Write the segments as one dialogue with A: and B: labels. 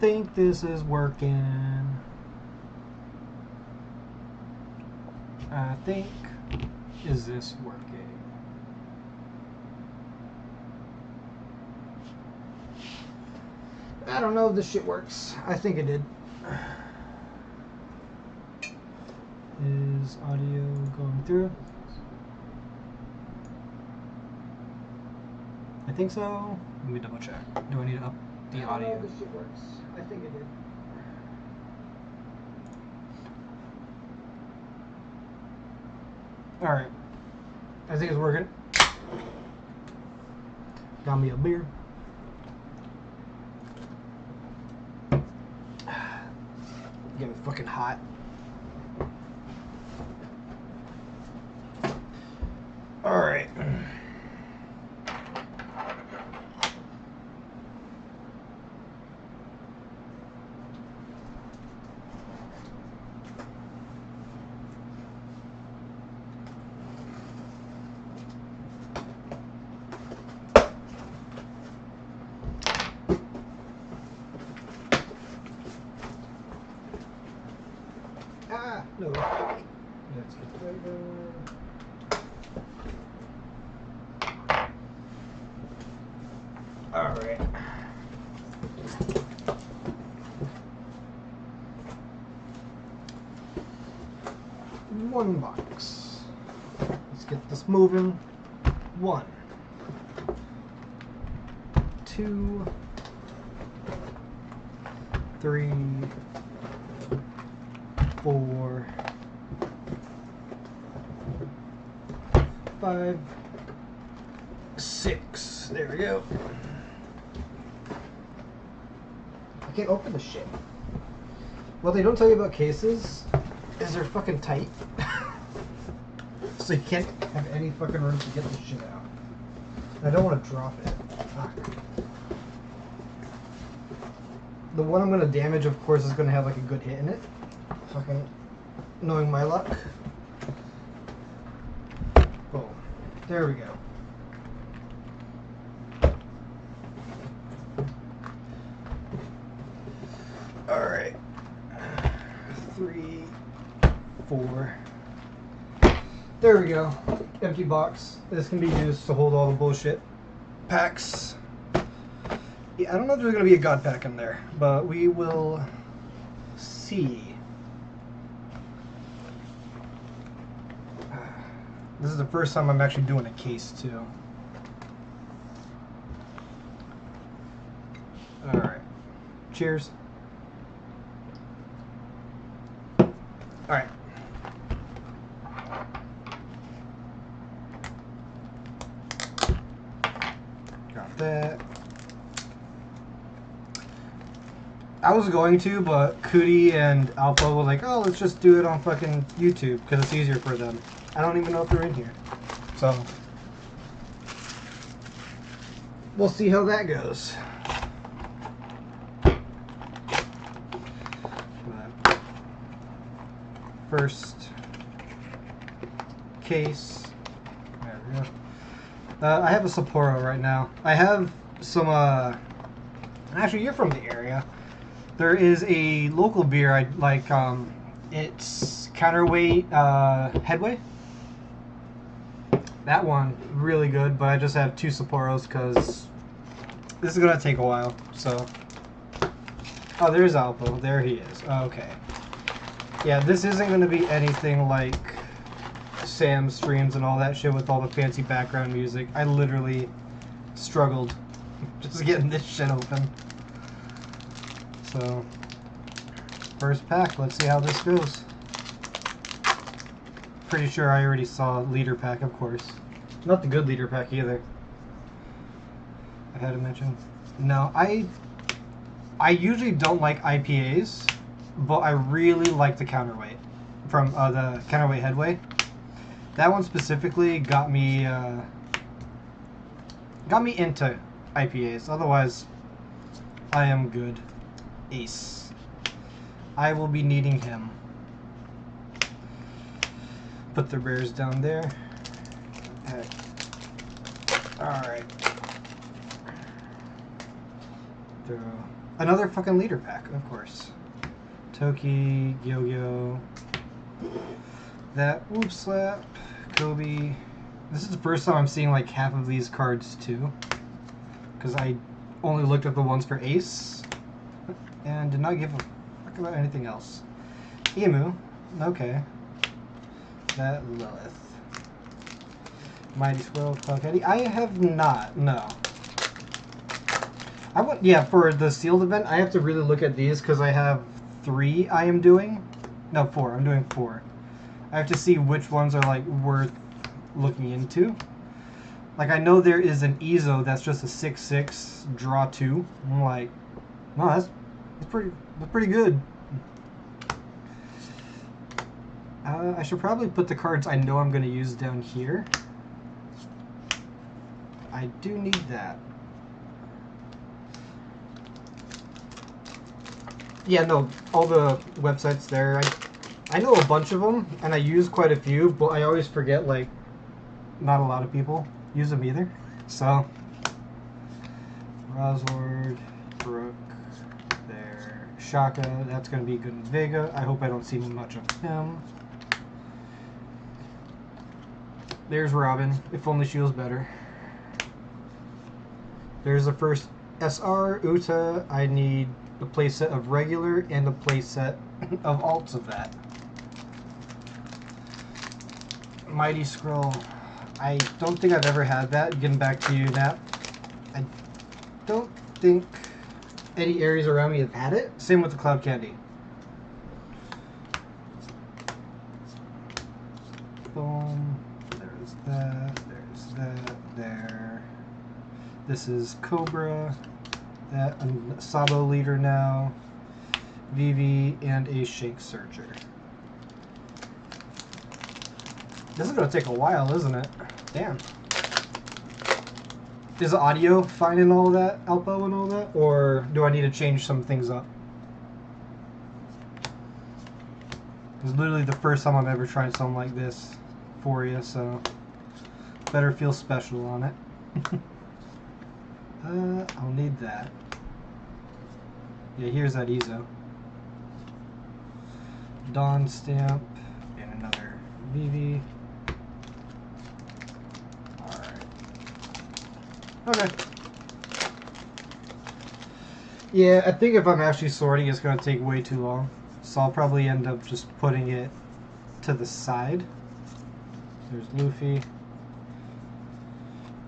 A: think this is working. I think, is this working? I don't know if this shit works. I think it did. Is audio going through? I think so. Let me double check. Do I need to up the audio? I don't know if this shit works. I think it did. Alright. I think it's working. Got me a beer. Get me fucking hot. Alright. No. Let's get right there. Alright. One box. Let's get this moving. 1, 2, 3, 4, 5, 6. There we go. I can't open the shit. What they don't tell you about cases is they're fucking tight. So you can't have any fucking room to get this shit out. I don't want to drop it. Fuck. The one I'm going to damage, of course, is going to have like a good hit in it. Fucking knowing my luck. Boom. There we go. Alright. 3, 4. There we go. Empty box. This can be used to hold all the bullshit packs. Yeah, I don't know if there's going to be a God pack in there, but we will see. This is the first time I'm actually doing a case too. Alright. Cheers. Alright. Got that. I was going to, but Cootie and Alpha were like, oh, let's just do it on fucking YouTube because it's easier for them. I don't even know if they're in here. So, we'll see how that goes. But first case. There we go. I have a Sapporo right now. I have some, actually you're from the area. There is a local beer I like, it's Counterweight Headway. That one, really good, but I just have 2 Sapporos because this is going to take a while, so. Oh, there's Alpo. There he is. Okay. Yeah, this isn't going to be anything like Sam's streams and all that shit with all the fancy background music. I literally struggled just getting this shit open. So, first pack, let's see how this goes. Pretty sure I already saw leader pack, of course. Not the good leader pack either. I had to mention. No, I usually don't like IPAs, but I really like the Counterweight from the Counterweight Headway. That one specifically got me into IPAs. Otherwise, I am good. Ace. I will be needing him. Put the bears down there. Alright. throw another fucking leader pack, of course. Toki, Gyo-Gyo, that Whoop Slap, Kobe. This is the first time I'm seeing like half of these cards too, because I only looked at the ones for Ace and did not give a fuck about anything else. Emu, okay. That Lilith. Mighty Squirrel, Cloud Candy. I have not, no. I want, yeah, for the sealed event, I have to really look at these because I have 3 I am doing. No, 4. I'm doing 4. I have to see which ones are like worth looking into. Like I know there is an Ezo that's just a 6/6 draw 2. I'm like, no, that's pretty good. I should probably put the cards I know I'm going to use down here. I do need that. Yeah, no, all the websites there, I know a bunch of them, and I use quite a few, but I always forget, like, not a lot of people use them either. So, Rosword, Brook, there, Shaka, that's going to be good in Vega. I hope I don't see much of him. There's Robin, if only she was better. There's the first SR, Uta. I need a playset of regular and a playset of alts of that. Mighty Scroll. I don't think I've ever had that. Getting back to you, Nap. I don't think any areas around me have had it. Same with the Cloud Candy. Boom. There's that. There's that. There. This is Cobra. That a Sabo leader now. Vivi and a Shank Surger. This is gonna take a while, isn't it? Damn. Is the audio fine and all that, Alpo and all that? Or do I need to change some things up? It's literally the first time I've ever tried something like this for you, so better feel special on it. I'll need that. Yeah, here's that Ezo. Dawn Stamp and another Vivi. Alright. Okay. Yeah, I think if I'm actually sorting, it's going to take way too long. So I'll probably end up just putting it to the side. There's Luffy.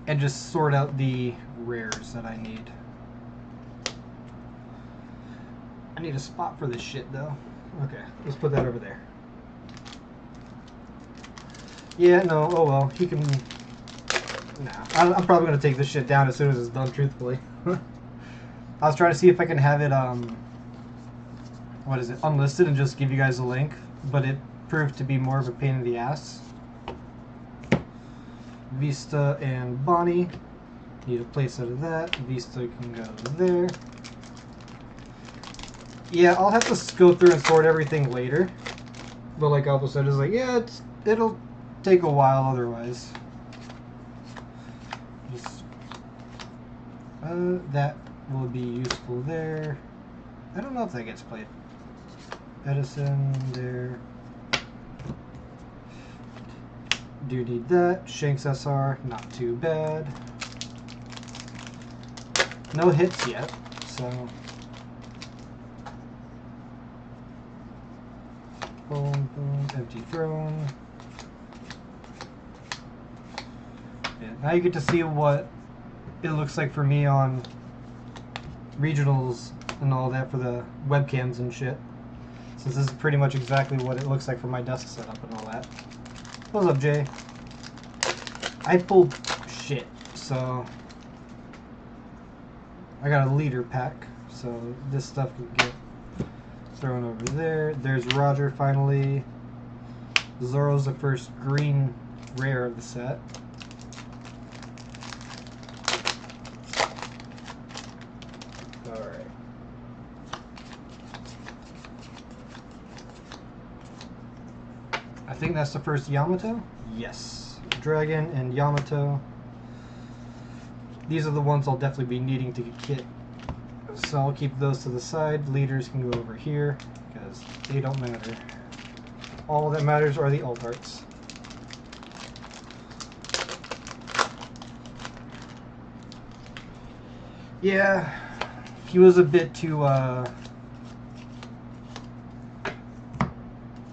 A: And just sort out the rares that I need. I need a spot for this shit, though. Okay, let's put that over there. Yeah, no, oh well, he can... Nah, I'm probably going to take this shit down as soon as it's done, truthfully. I was trying to see if I can have it, what is it, unlisted and just give you guys a link, but it proved to be more of a pain in the ass. Vista and Bonnie. Need a playset of that. Vista can go there. Yeah, I'll have to go through and sort everything later. But like Alpo said, it's like, yeah, it'll take a while otherwise. Just, that will be useful there. I don't know if that gets played. Edison, there. Do need that. Shanks SR, not too bad. No hits yet, so. Boom, boom, empty throne. Yeah, now you get to see what it looks like for me on regionals and all that for the webcams and shit. Since this is pretty much exactly what it looks like for my desk setup and all that. What's up, Jay? I pulled shit, so I got a leader pack, so this stuff can get thrown over there. There's Roger finally. Zoro's the first green rare of the set. Alright. I think that's the first Yamato? Yes. Dragon and Yamato. These are the ones I'll definitely be needing to get kit. So I'll keep those to the side. Leaders can go over here because they don't matter. All that matters are the alt arts. Yeah, he was a bit too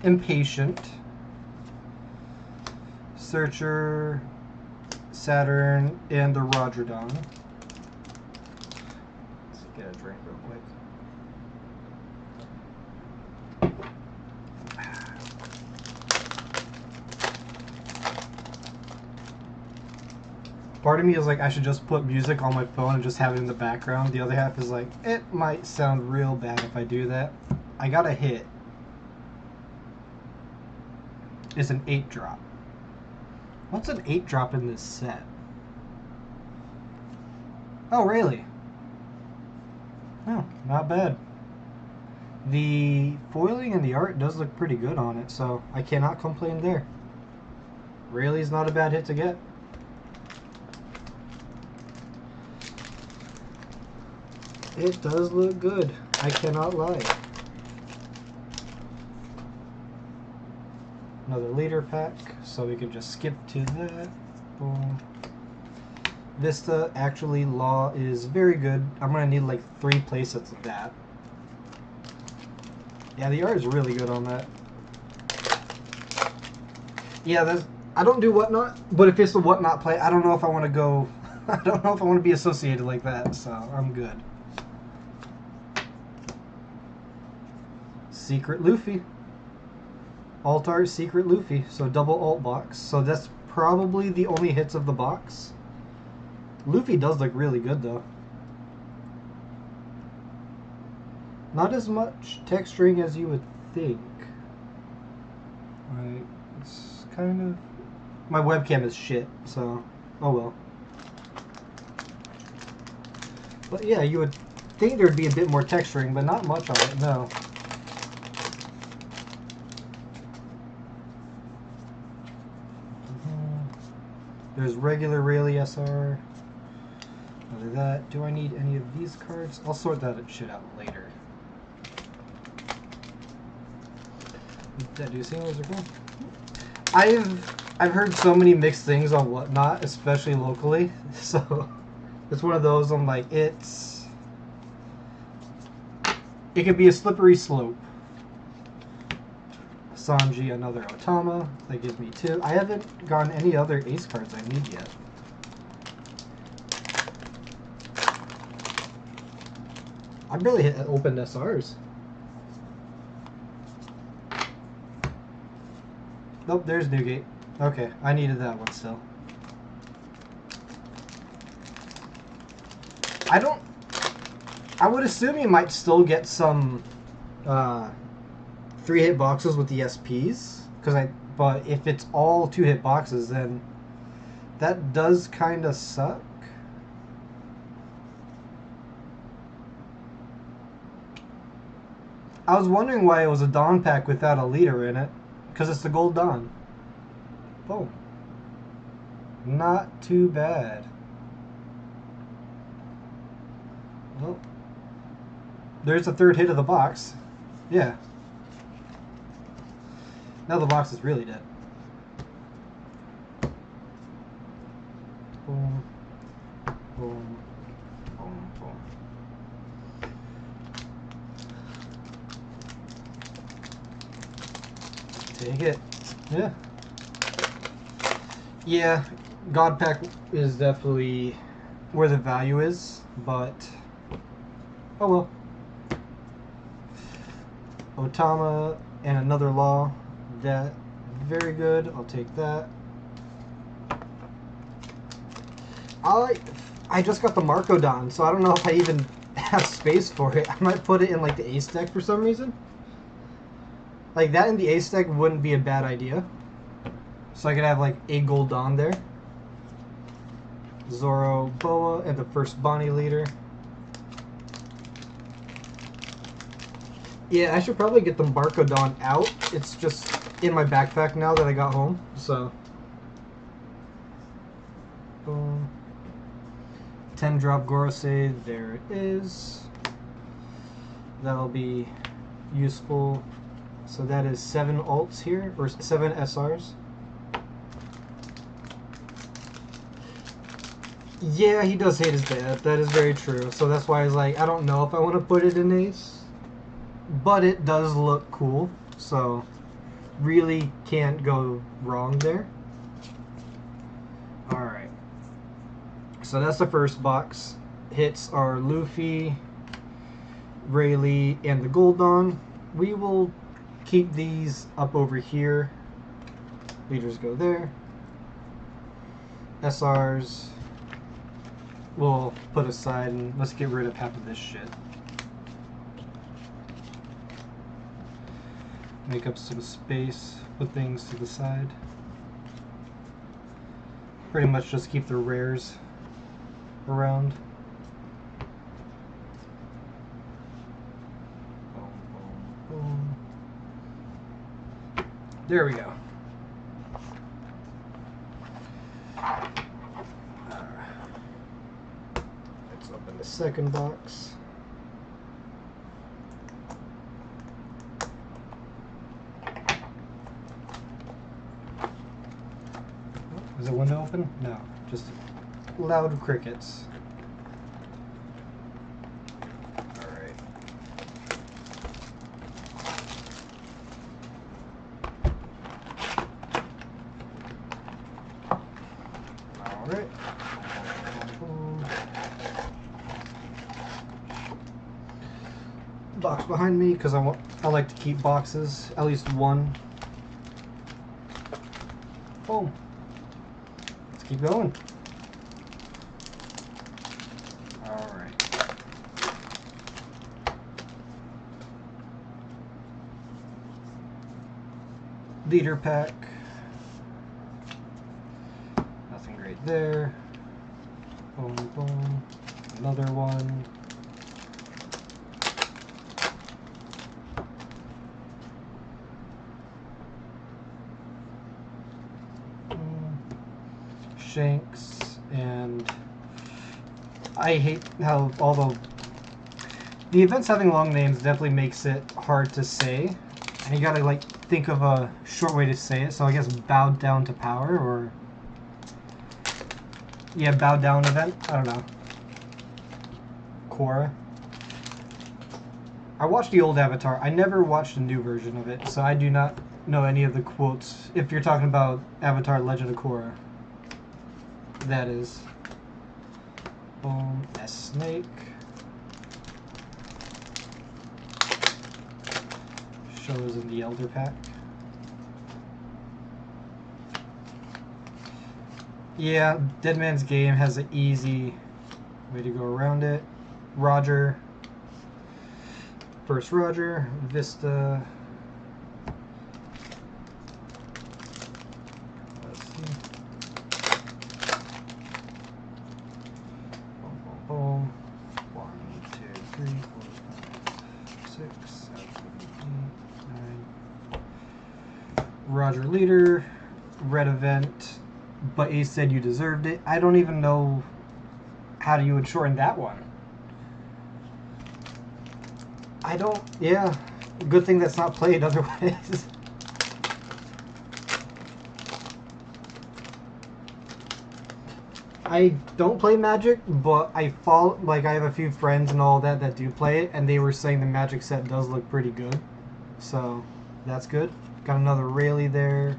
A: impatient. Searcher, Saturn, and the Rodrodon. Let's get a drink real quick. Part of me is like, I should just put music on my phone and just have it in the background. The other half is like, it might sound real bad if I do that. I got a hit. It's an 8-drop. What's an 8-drop in this set? Oh, really? Oh, not bad. The foiling and the art does look pretty good on it, so I cannot complain there. Rayleigh's not a bad hit to get. It does look good. I cannot lie. Another leader pack, so we can just skip to that. Boom. Vista, actually, Law is very good. I'm going to need like 3 playsets of that. Yeah, the art is really good on that. Yeah, I don't do Whatnot, but if it's a Whatnot play, I don't know if I want to go... I don't know if I want to be associated like that, so I'm good. Secret Luffy. Alt art, Secret Luffy. So double alt box. So that's probably the only hits of the box. Luffy does look really good though. Not as much texturing as you would think. Right. It's kind of... My webcam is shit, so... Oh well. But yeah, you would think there'd be a bit more texturing, but not much on it, no. There's regular Rayleigh SR. Other than that, do I need any of these cards? I'll sort that shit out later. Do you see those are cool? I've heard so many mixed things on Whatnot, especially locally. So it's one of those. I'm like, it could be a slippery slope. Sanji, another Otama. That gives me 2. I haven't gotten any other ace cards I need yet. I barely opened SRs. Nope, there's Newgate. Okay, I needed that one still. I would assume you might still get some 3-hit boxes with the SPs, but if it's all 2-hit boxes, then that does kind of suck. I was wondering why it was a Dawn pack without a leader in it, because it's the Gold Dawn. Oh, not too bad. Well, there's the 3rd hit of the box. Yeah. Now the box is really dead. Boom. Boom. Boom. Boom. Take it. Yeah. Yeah, God Pack is definitely where the value is, but oh well. Otama and another Law. That very good. I'll take that. I just got the Markodon, so I don't know if I even have space for it. I might put it in like the ace deck for some reason. Like that in the ace deck wouldn't be a bad idea. So I could have like a Gold Dawn there. Zoro, Boa, and the first Bonnie leader. Yeah, I should probably get the Markodon out. It's just in my backpack now that I got home, so. Boom. 10-drop Gorosei, there it is. that'll be useful. So that is 7 alts here, or 7 SRs. Yeah, he does hate his dad. That is very true. So that's why I was like, I don't know if I want to put it in Ace. But it does look cool. So really can't go wrong there. Alright. So that's the first box. Hits are Luffy, Rayleigh, and the Goldon. We will keep these up over here. Leaders go there. SRs we'll put aside, and let's get rid of half of this shit. Make up some space, put things to the side. Pretty much just keep the rares around. Boom, boom, boom. There we go. Let's open the second box. Is the window open? No, just loud crickets. Alright. Alright. Box behind me, because I like to keep boxes, at least one. Boom. Keep going. Alright. Leader pack. Nothing great there. Boom, boom. Another one. Shanks, and I hate how although the events having long names definitely makes it hard to say, and you gotta like think of a short way to say it. So I guess bowed down to power, or yeah, bowed down event. I don't know. Korra. I watched the old Avatar. I never watched a new version of it, so I do not know any of the quotes. If you're talking about Avatar: Legend of Korra. That is. Boom. S snake. Shows in the Elder Pack. Yeah, Dead Man's Game has an easy way to go around it. Roger. First Roger. Vista. Boom. 1, 2, 3, 4, 5, 6, 7, 8, 9. Roger leader, red event, but Ace said you deserved it. I don't even know how you would shorten that one. I don't, yeah. Good thing that's not played otherwise. I don't play Magic, but I have a few friends and all that do play it, and they were saying the Magic set does look pretty good. So, that's good. Got another Rayleigh there.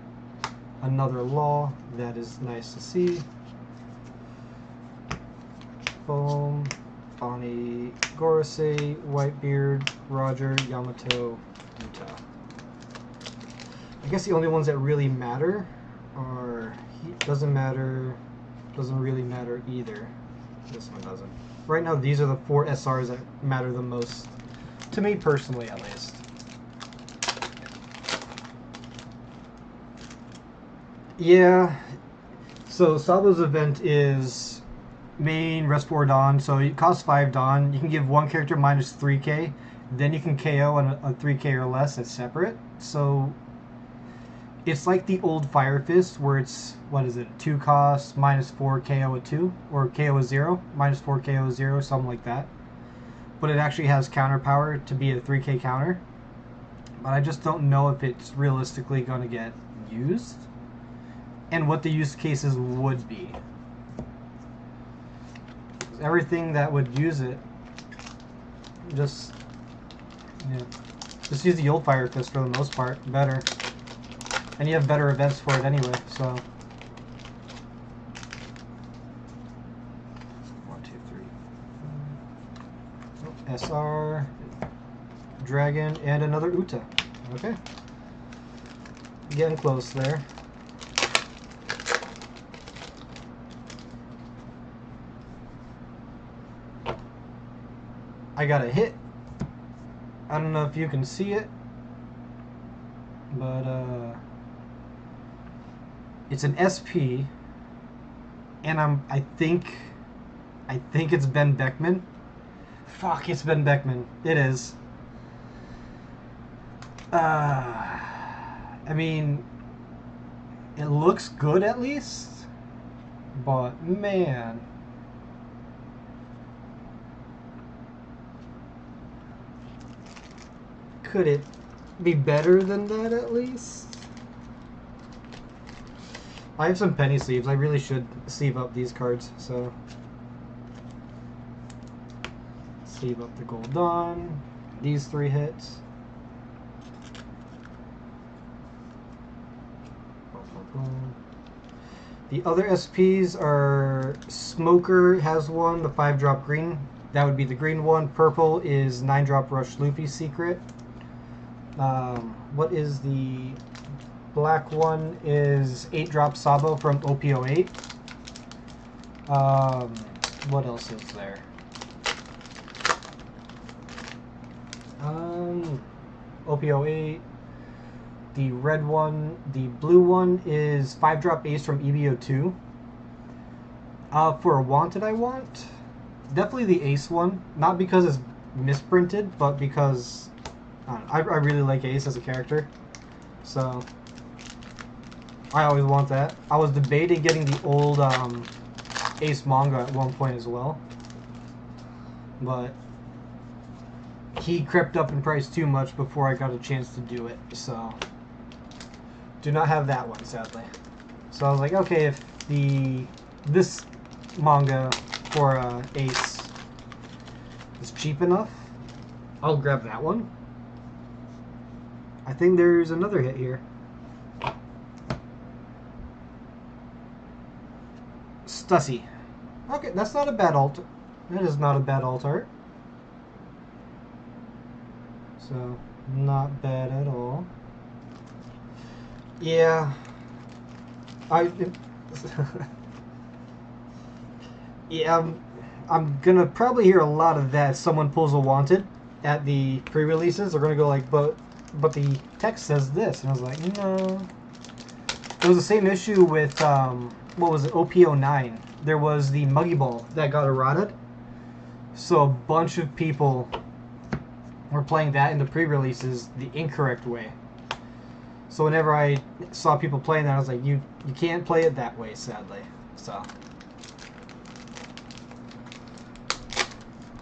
A: Another Law. That is nice to see. Boom. Bonnie, Gorosei, Whitebeard, Roger, Yamato, Utah. I guess the only ones that really matter are... Doesn't matter... Doesn't really matter either. This one doesn't. Right now, these are the 4 SRs that matter the most. To me, personally, at least. Yeah. So, Sabo's event is main rest 4 Dawn. So, it costs 5 Dawn. You can give one character minus 3k. Then you can KO on a 3k or less. It's separate. So, it's like the old Fire Fist, where it's, what is it, 2 cost, minus 4 KO a 2, or KO a 0, minus 4 KO a 0, something like that. but it actually has counter power to be a 3K counter. But I just don't know if it's realistically going to get used and what the use cases would be. Everything that would use it, just use the old Fire Fist for the most part, better. And you have better events for it anyway, so. 1, 2, 3. SR, Dragon, and another Uta. Okay. Getting close there. I got a hit. I don't know if you can see it, but it's an SP, and I think it's Ben Beckman. Fuck, it's Ben Beckman. It is. I mean, it looks good at least, but man. Could it be better than that at least? I have some penny sleeves. I really should sleeve up these cards, so. Sleeve up the Gold Dawn. These 3 hits. The other SPs are Smoker has one, the 5-drop green. That would be the green one. Purple is 9-drop Rush Luffy's secret. What is the black one? Is 8-drop Sabo from OP08. What else is there? OP08. The red one, the blue one is 5-drop Ace from EBO2. For a wanted I want, definitely the Ace one. Not because it's misprinted, but because I really like Ace as a character. So, I always want that. I was debating getting the old Ace manga at one point as well. But he crept up in price too much before I got a chance to do it, so do not have that one, sadly. So I was like, okay, if this manga for Ace is cheap enough, I'll grab that one. I think there's another hit here. Stussy. Okay, that's not a bad alt. That is not a bad alt art. So, not bad at all. Yeah. Yeah, I'm gonna probably hear a lot of that. Someone pulls a wanted at the pre-releases. They're gonna go like, but the text says this, and I was like, no. It was the same issue with what was it, OP09. There was the Muggy Ball that got eroded. So a bunch of people were playing that in the pre-releases the incorrect way. So whenever I saw people playing that, I was like, you can't play it that way, sadly. So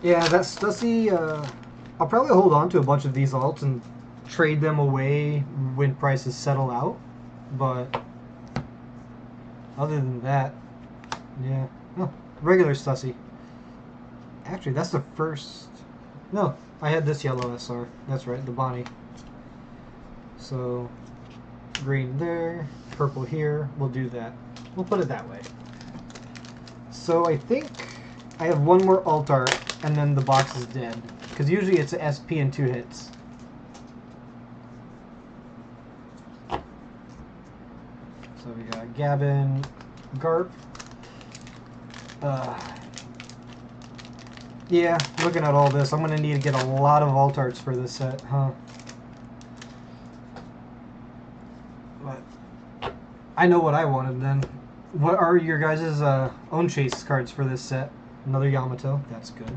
A: yeah, that's the I'll probably hold on to a bunch of these alts and trade them away when prices settle out. But other than that, yeah. Oh, regular Stussy. Actually, that's the first. No, I had this yellow SR. That's right, the Bonnie. So, green there, purple here. We'll do that. We'll put it that way. So I think I have one more alt art, and then the box is dead. Because usually it's a SP and 2 hits. So we got Gavin, Garp. Yeah, looking at all this, I'm going to need to get a lot of alt arts for this set, huh? But I know what I wanted then. What are your guys' own chase cards for this set? Another Yamato, that's good.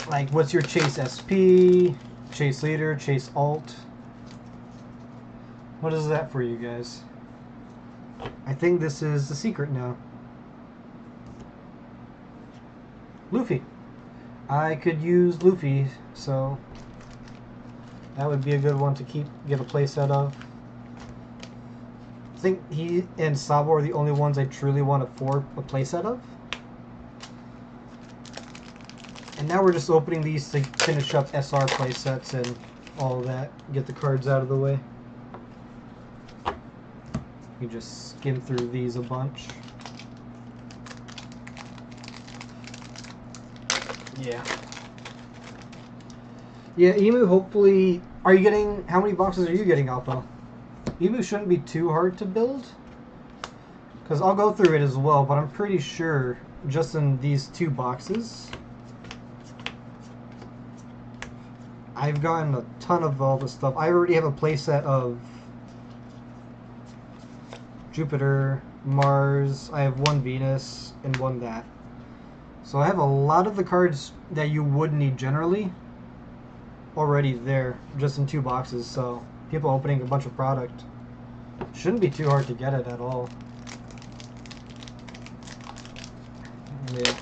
A: Like, what's your chase SP, chase leader, chase alt? What is that for you guys? I think this is the secret now. Luffy. I could use Luffy, so that would be a good one to get a playset of. I think he and Sabo are the only ones I truly want a playset of. And now we're just opening these to finish up SR playsets and all of that. Get the cards out of the way. You just skim through these a bunch. Yeah. Yeah, Emu, hopefully... Are you getting... How many boxes are you getting, Alpha? Emu shouldn't be too hard to build. Because I'll go through it as well, but I'm pretty sure just in these 2 boxes... I've gotten a ton of all this stuff. I already have a playset of Jupiter, Mars. I have 1 Venus and 1 that. So I have a lot of the cards that you would need generally already there, just in 2 boxes. So people opening a bunch of product shouldn't be too hard to get it at all. Yeah.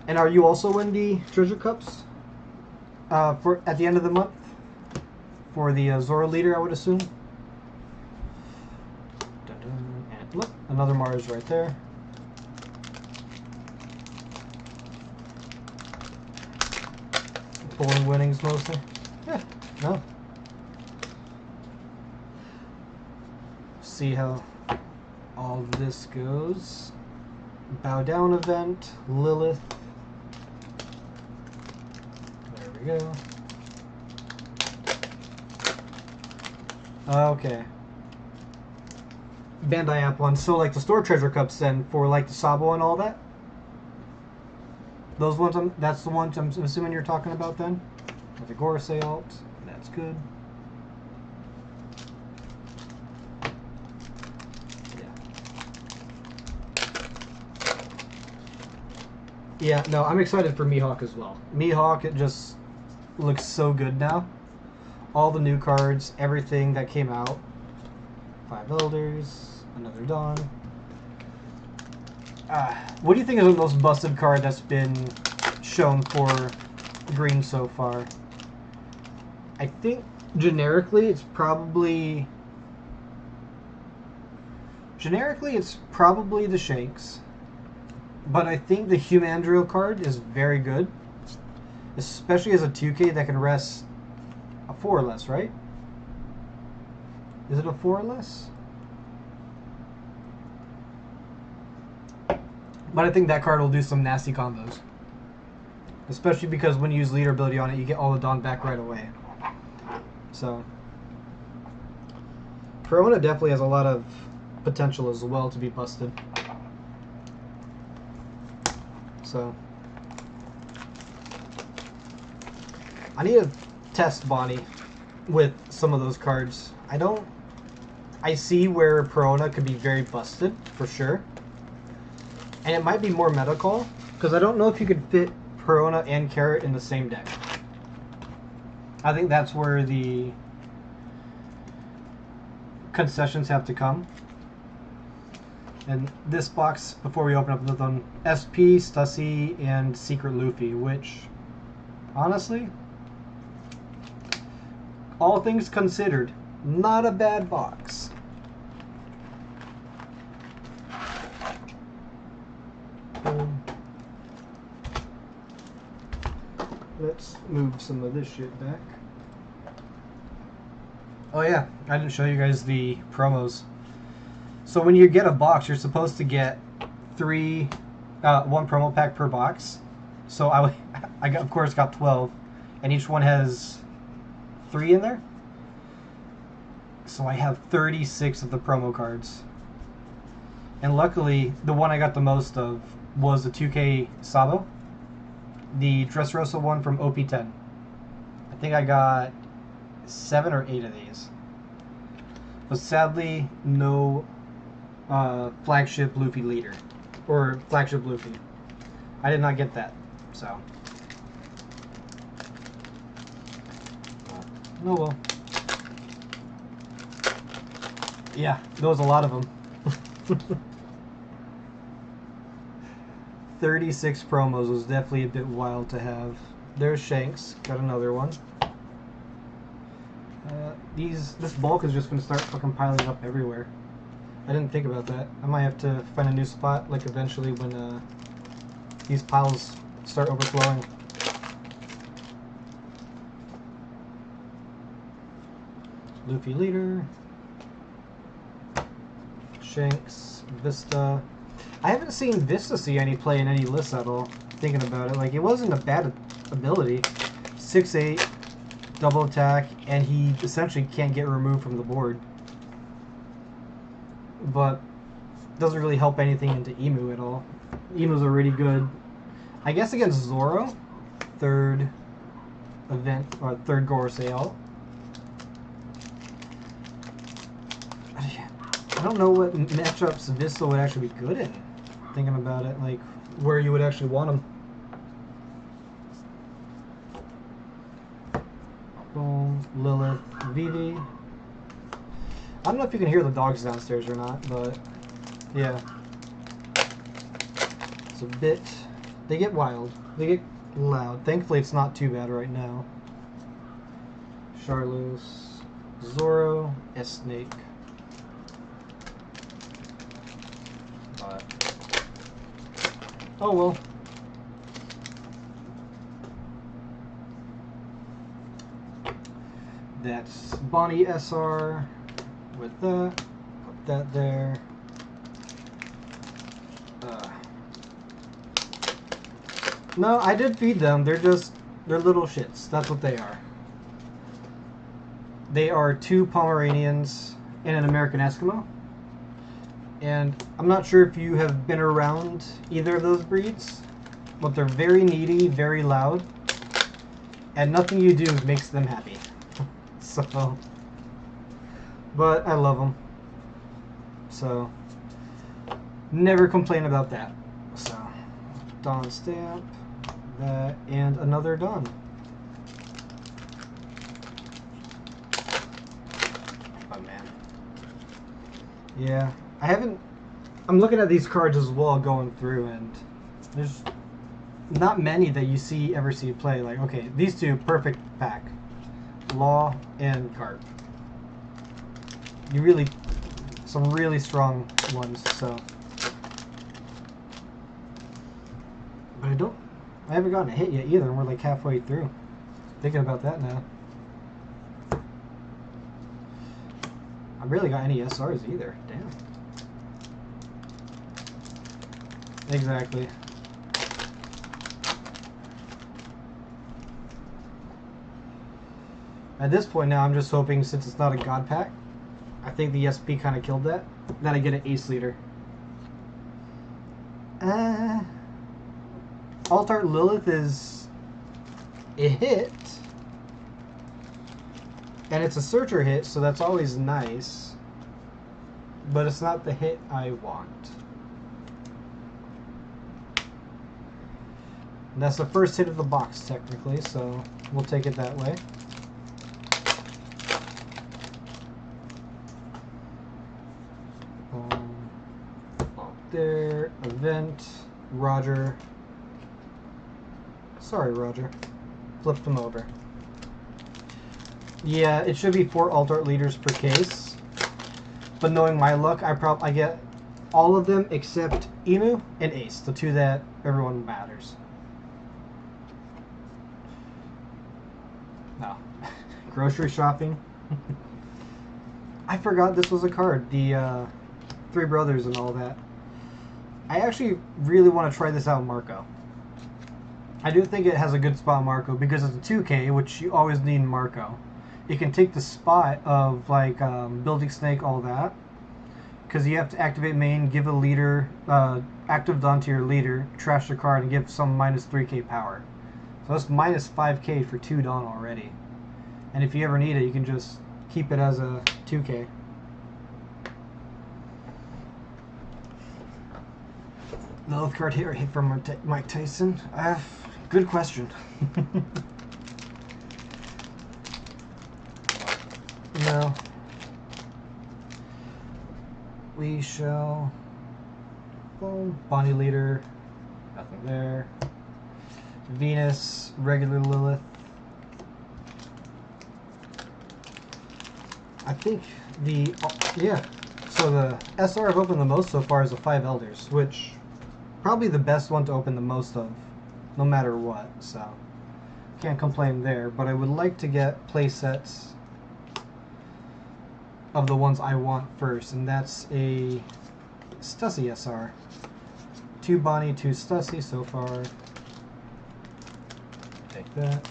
A: And are you also in the treasure cups? For at the end of the month for the Zora leader, I would assume. Dun-dun. And look, another Mars right there. Pulling winnings mostly. Yeah, no. See how all of this goes. Bow down event, Lilith. There we go. Okay. Bandai app one. So like the store treasure cups then for like the Sabo and all that? Those ones, that's the ones I'm assuming you're talking about then? With the Gorosei alt. That's good. Yeah, no, I'm excited for Mihawk as well. Mihawk, it just looks so good now. All the new cards, everything that came out. 5 Elders, another Dawn. What do you think is the most busted card that's been shown for green so far? I think generically it's probably the Shanks. But I think the Humandriel card is very good. Especially as a 2K that can rest a 4 or less, right? Is it a 4 or less? But I think that card will do some nasty combos. Especially because when you use leader ability on it, you get all the Dawn back right away. So Perona definitely has a lot of potential as well to be busted. So I need to test Bonnie with some of those cards. I see where Perona could be very busted for sure. And it might be more meta call, because I don't know if you could fit Perona and Carrot in the same deck. I think that's where the concessions have to come. And this box, before we open up another one, SP, Stussy, and Secret Luffy, which, honestly, all things considered, not a bad box. Let's move some of this shit back. Oh yeah, I didn't show you guys the promos. So when you get a box, you're supposed to get 1 promo pack per box. So of course got 12, and each one has 3 in there. So I have 36 of the promo cards. And luckily, the one I got the most of was the 2K Sabo, the Dressrosa one from OP10. I think I got 7 or 8 of these. But sadly, no flagship Luffy leader. Or flagship Luffy. I did not get that, so. Oh well. Yeah, there was a lot of them. 36 promos was definitely a bit wild to have. There's Shanks, got another one. This bulk is just going to start fucking piling up everywhere. I didn't think about that. I might have to find a new spot, like eventually when these piles start overflowing. Luffy leader. Shanks, Vista. I haven't seen Vista see any play in any lists at all, thinking about it. Like, it wasn't a bad ability. 6'8", double attack, and he essentially can't get removed from the board. But doesn't really help anything into Emu at all. Emu's already good. I guess against Zoro, third event, or third Gorosei. I don't know what matchups Vista would actually be good in. Thinking about it, like where you would actually want him. Boom, Lilith, Vivi. I don't know if you can hear the dogs downstairs or not, but yeah. It's a bit. They get wild. They get loud. Thankfully, it's not too bad right now. Charlos, Zoro, S-Snake. Oh well. That's Bonnie SR with that. Put that there. No, I did feed them. They're little shits. That's what they are. They are 2 Pomeranians and an American Eskimo. And I'm not sure if you have been around either of those breeds, but they're very needy, very loud, and nothing you do makes them happy. So, but I love them. So, never complain about that. So, Dawn stamp, that, and another Dawn. Oh man. Yeah. I'm looking at these cards as well going through, and there's not many that you ever see play. Like, okay, these two, perfect pack. Law and Carp. Some really strong ones, so. But I haven't gotten a hit yet either, and we're like halfway through. Thinking about that now. I barely got any SRs either, damn. Exactly. At this point now, I'm just hoping, since it's not a God Pack, I think the SP kind of killed that I get an Ace Leader. Altart Lilith is a hit, and it's a Searcher hit, so that's always nice, but it's not the hit I want. And that's the first hit of the box, technically, so we'll take it that way. There, event, Roger. Sorry, Roger. Flipped them over. Yeah, it should be 4 Altart leaders per case. But knowing my luck, I get all of them except Emu and Ace, the 2 that everyone matters. No. Grocery shopping. I forgot this was a card. The 3 brothers and all that. I actually really want to try this out in Marco. I do think it has a good spot in Marco because it's a 2K, which you always need in Marco. It can take the spot of like Building Snake, all that. Because you have to activate main, give a leader, active Dawn to your leader, trash the card, and give some minus 3K power. So that's minus 5K for 2 Dawn already. And if you ever need it, you can just keep it as a 2K. Lilith card hit or hit from Mike Tyson? Good question. No. We shall... Boom. Bonnie leader. Nothing there. Venus, regular Lilith. I think the, yeah, so the SR I've opened the most so far is the 5 Elders, which probably the best one to open the most of, no matter what, so can't complain there, but I would like to get play sets of the ones I want first, and that's a Stussy SR. 2 Bonnie, 2 Stussy so far. Take that.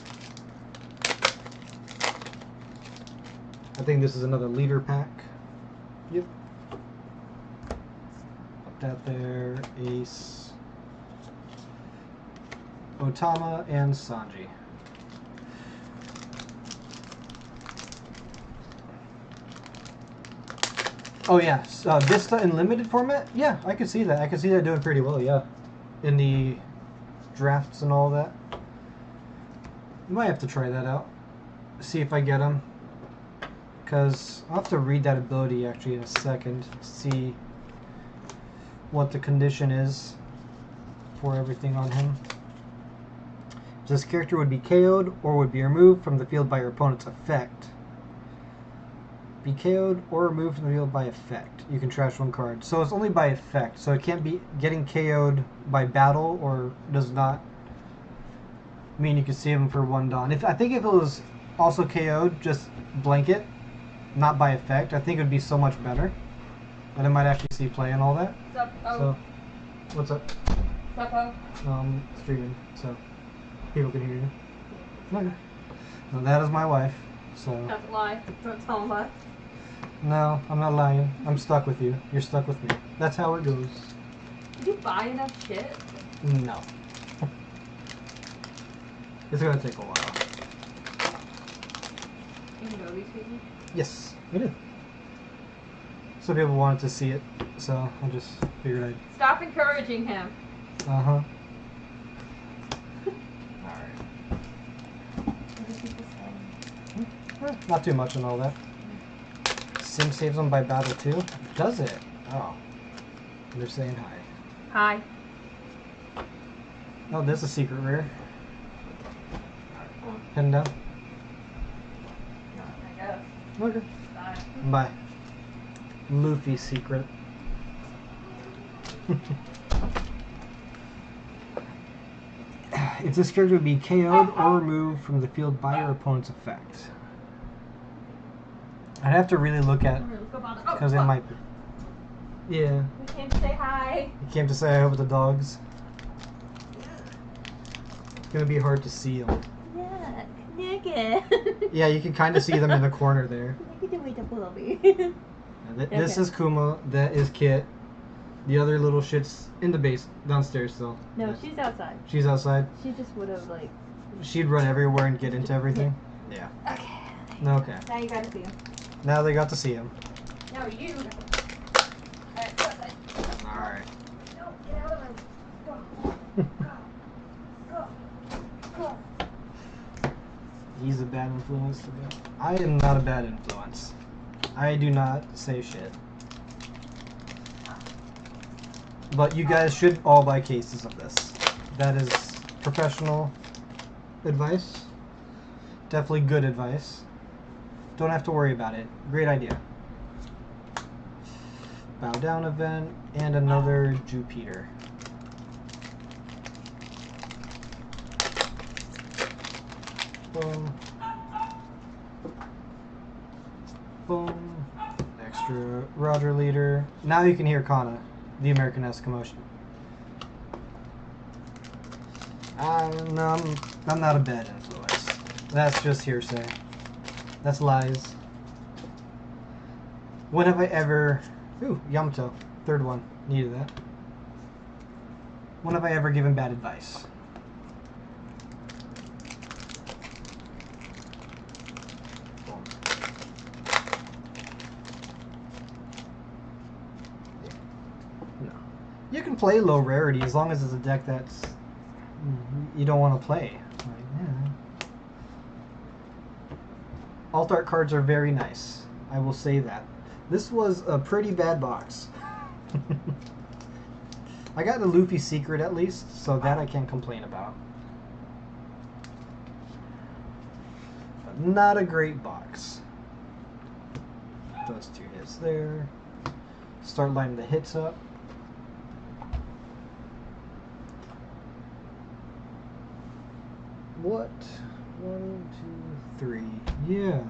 A: I think this is another leader pack. Yep. Put that there. Ace. Otama and Sanji. Oh yeah, Vista in limited format? Yeah, I could see that. I could see that doing pretty well, yeah. In the drafts and all that. Might have to try that out. See if I get them. Because I'll have to read that ability actually in a second. See what the condition is for everything on him. This character would be KO'd or would be removed from the field by your opponent's effect. Be KO'd or removed from the field by effect. You can trash 1 card. So it's only by effect. So it can't be getting KO'd by battle, or does not mean you can see him for 1 dawn. I think if it was also KO'd, just blanket, not by effect, I think it would be so much better. And I might actually see play and all that.
B: What's up, oh.
A: So, what's up?
B: What's up, oh?
A: Streaming, so people can hear you. Okay. Well, that is my wife, so.
B: Don't lie. Don't tell them what.
A: No, I'm not lying. I'm stuck with you. You're stuck with me. That's how it goes.
B: Did you buy enough shit?
A: No. It's gonna take a while.
B: You know these people?
A: Yes, I did. Some people wanted to see it, so I just figured I'd...
B: Stop encouraging him.
A: Uh-huh.
B: What do people say?
A: Not too much and all that. Sim saves them by battle too? Does it? Oh. They're saying hi.
B: Hi.
A: Oh, there's a secret rare. Pen down.
B: I guess.
A: Okay.
B: Bye.
A: Bye. Luffy secret. If this character would be KO'd or removed from the field by your opponent's effect. I'd have to really look at, because it might be. Yeah.
B: We came to say hi.
A: You came to say hi with the dogs. It's gonna be hard to see them.
B: Yeah,
A: Yeah, you can kind of see them in the corner there. This is Kuma. That is Kit. The other little shit's in the base downstairs still.
B: No, she's outside.
A: She's outside.
B: She just would have like.
A: She'd run everywhere and get into everything. Yeah.
B: Okay.
A: Okay.
B: Now you gotta see him.
A: Now they got to see him.
B: No, you.
A: Alright.
B: No, get out of my. Go. Go. Go. Go.
A: He's a bad influence to me. I am not a bad influence. I do not say shit. But you guys should all buy cases of this. That is professional advice. Definitely good advice. Don't have to worry about it. Great idea. Bow down event and another Jupiter. Boom. Boom. Extra Roger leader. Now you can hear Kana, the American Eskimo. No, I'm not a bad influence. That's just hearsay. That's lies. When have I ever... Ooh, Yamato. 3rd one. Needed that. When have I ever given bad advice? No. You can play low rarity as long as it's a deck that's... you don't want to play. Like, yeah. Alt art cards are very nice. I will say that. This was a pretty bad box. I got the Luffy secret at least, so that I can't complain about. But not a great box. Those 2 hits there. Start lining the hits up. What? 1, 2, 3. Yeah.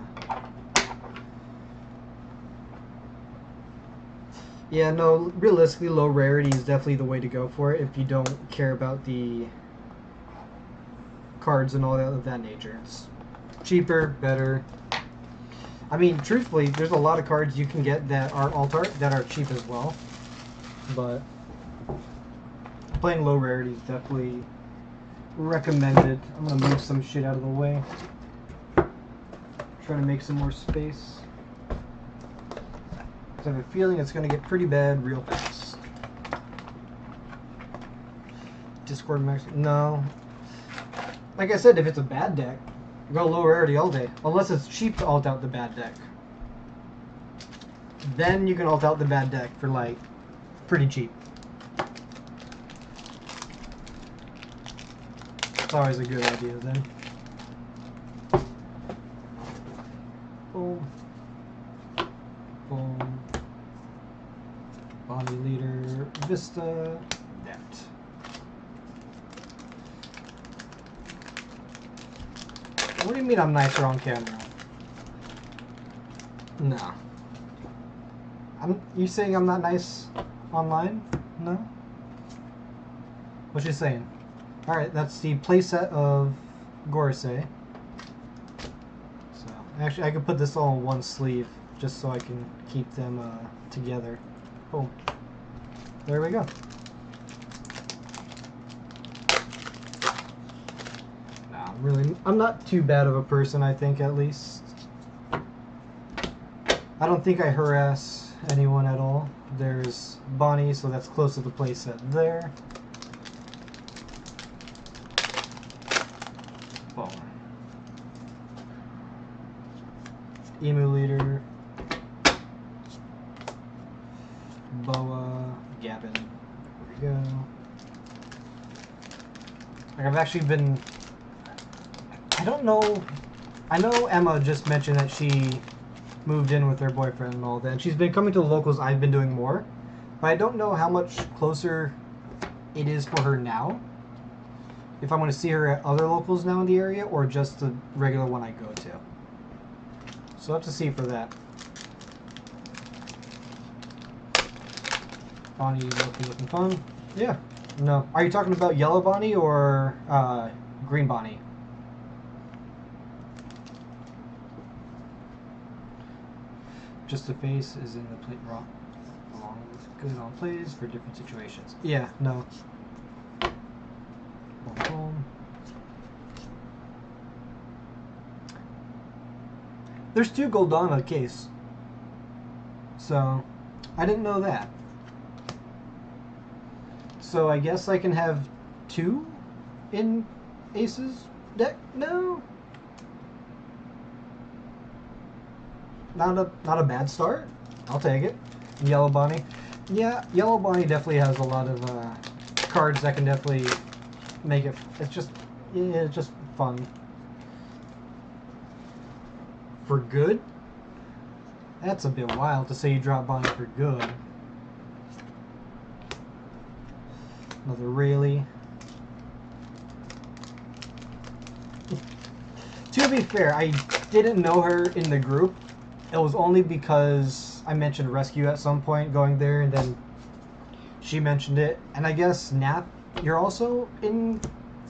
A: Yeah, no, realistically, low rarity is definitely the way to go for it if you don't care about the cards and all that of that nature. It's cheaper, better. I mean, truthfully, there's a lot of cards you can get that are alt art that are cheap as well. But playing low rarity is definitely recommended. I'm gonna move some shit out of the way. Trying to make some more space. I have a feeling it's going to get pretty bad real fast. Discord max? No. Like I said, if it's a bad deck, go low rarity all day. Unless it's cheap to alt out the bad deck. Then you can alt out the bad deck for like pretty cheap. It's always a good idea then. Boom. Boom. Body leader, Vista, that. What do you mean I'm nicer on camera? No. You saying I'm not nice online? No? What you saying? Alright, that's the playset of Gorosei. So, actually I could put this all in one sleeve just so I can keep them together. Boom. There we go. Nah, really, I'm not too bad of a person, I think, at least. I don't think I harass anyone at all. There's Bonnie, so that's close to the playset there. Boom. Emu leader. Boa, Gavin, there we go. Like I've actually been, I don't know, I know Emma just mentioned that she moved in with her boyfriend and all that, and she's been coming to the locals. I've been doing more, but I don't know how much closer it is for her now. If I'm going to see her at other locals now in the area, or just the regular one I go to. So I'll have to see for that. Bonnie looking fun. Yeah. No. Are you talking about yellow Bonnie or green Bonnie? Just the face is in the plate raw. Along with good on plays for different situations. Yeah, no. Boom, boom. There's 2 gold on a case. So, I didn't know that. So I guess I can have 2 in Ace's deck? No. Not a bad start. I'll take it. Yellow Bonnie. Yeah, Yellow Bonnie definitely has a lot of cards that can definitely make it. It's just fun. For good? That's a bit wild to say you drop Bonnie for good. Another Rayleigh. To be fair, I didn't know her in the group. It was only because I mentioned rescue at some point going there, and then she mentioned it. And I guess Nap, you're also in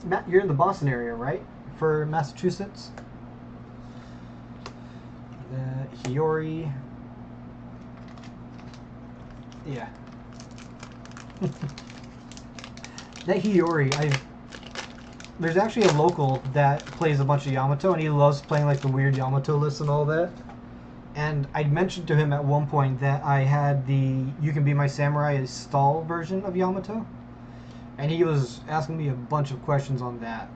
A: the Boston area, right? For Massachusetts. The Hiyori. Yeah. That Hiyori, there's actually a local that plays a bunch of Yamato, and he loves playing like the weird Yamato lists and all that. And I mentioned to him at one point that I had the You Can Be My Samurai stall version of Yamato, and he was asking me a bunch of questions on that,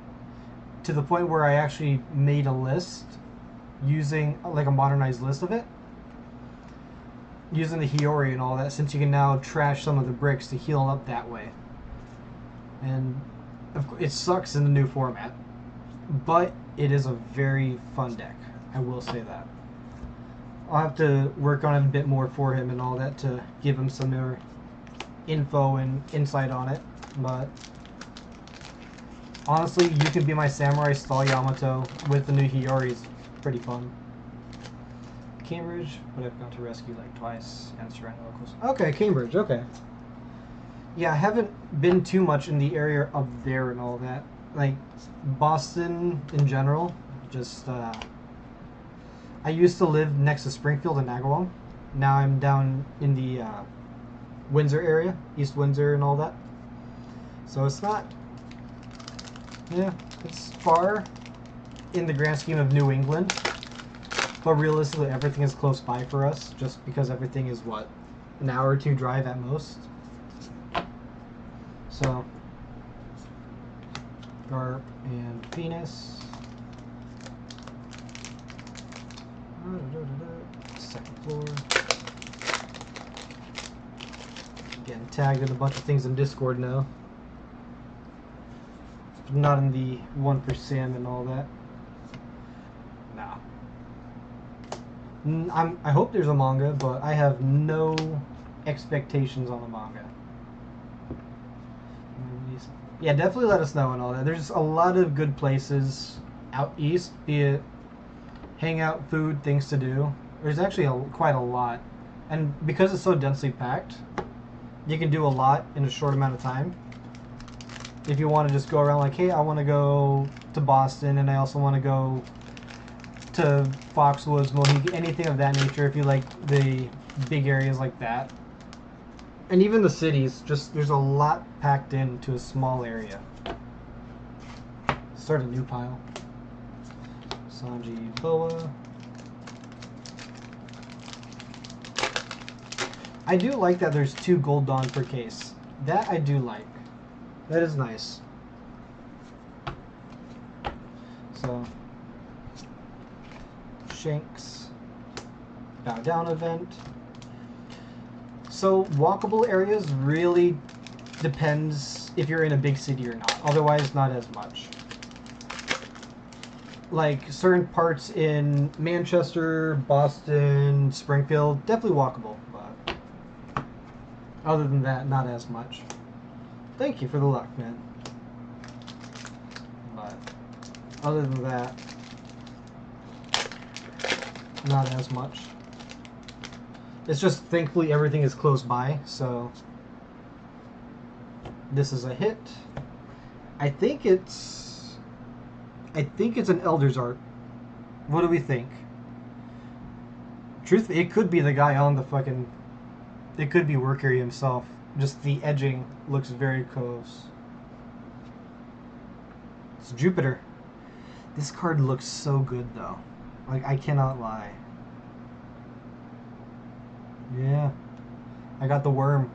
A: to the point where I actually made a list using like a modernized list of it. using the Hiyori and all that, since you can now trash some of the bricks to heal up that way. And it sucks in the new format, but it is a very fun deck. I will say that. I'll have to work on it a bit more for him and all that to give him some more info and insight on it. But honestly, you can be my Samurai Stall Yamato with the new Hiyori is pretty fun. Cambridge, but I've gone to rescue like twice and surrounding locals. Okay, Cambridge, okay. Yeah, I haven't been too much in the area up there and all that. Like, Boston in general, just, I used to live next to Springfield and Agawam. Now I'm down in the, Windsor area, East Windsor and all that. So it's not, yeah, it's far in the grand scheme of New England. But realistically, everything is close by for us, just because everything is, what, an hour or two drive at most? So, Garp and Venus. Second floor. Getting tagged in a bunch of things in Discord now. Not in the one for Sam and all that. No. I hope there's a manga, but I have no expectations on a manga. Yeah, definitely let us know and all that. There's a lot of good places out east, be it hangout, food, things to do. There's actually quite a lot. And because it's so densely packed, you can do a lot in a short amount of time. If you want to just go around like, hey, I want to go to Boston and I also want to go to Foxwoods, Mohegan, anything of that nature, if you like the big areas like that. And even the cities, just there's a lot packed into a small area. Start a new pile. Sanji Boa. I do like that there's 2 Gold Dawn per case. That I do like. That is nice. So, Shanks. Bow Down event. So walkable areas really depends if you're in a big city or not. Otherwise, not as much. Like certain parts in Manchester, Boston, Springfield, definitely walkable. But other than that, not as much. Thank you for the luck, man. But other than that, not as much. It's just thankfully everything is close by, so this is a hit. I think it's an Elder's art. What do we think? Truthfully, it could be the guy on the fucking. It could be Workery himself. Just the edging looks very close. It's Jupiter. This card looks so good though. Like, I cannot lie. Yeah. I got the worm,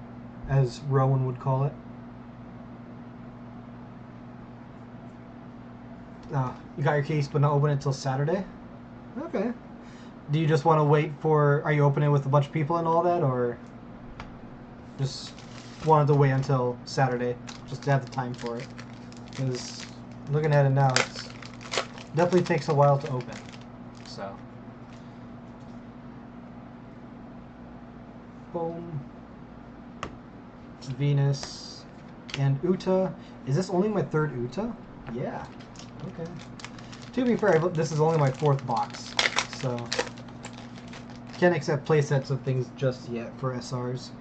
A: as Rowan would call it. You got your case but not open it until Saturday? Okay. Do you just want to wait for... Are you opening with a bunch of people and all that, or... Just wanted to wait until Saturday, just to have the time for it? Because looking at it now, it's definitely takes a while to open. So... Boom. Venus and Uta. Is this only my 3rd Uta? Yeah. Okay. To be fair, this is only my 4th box, so can't accept playsets of things just yet for SRs.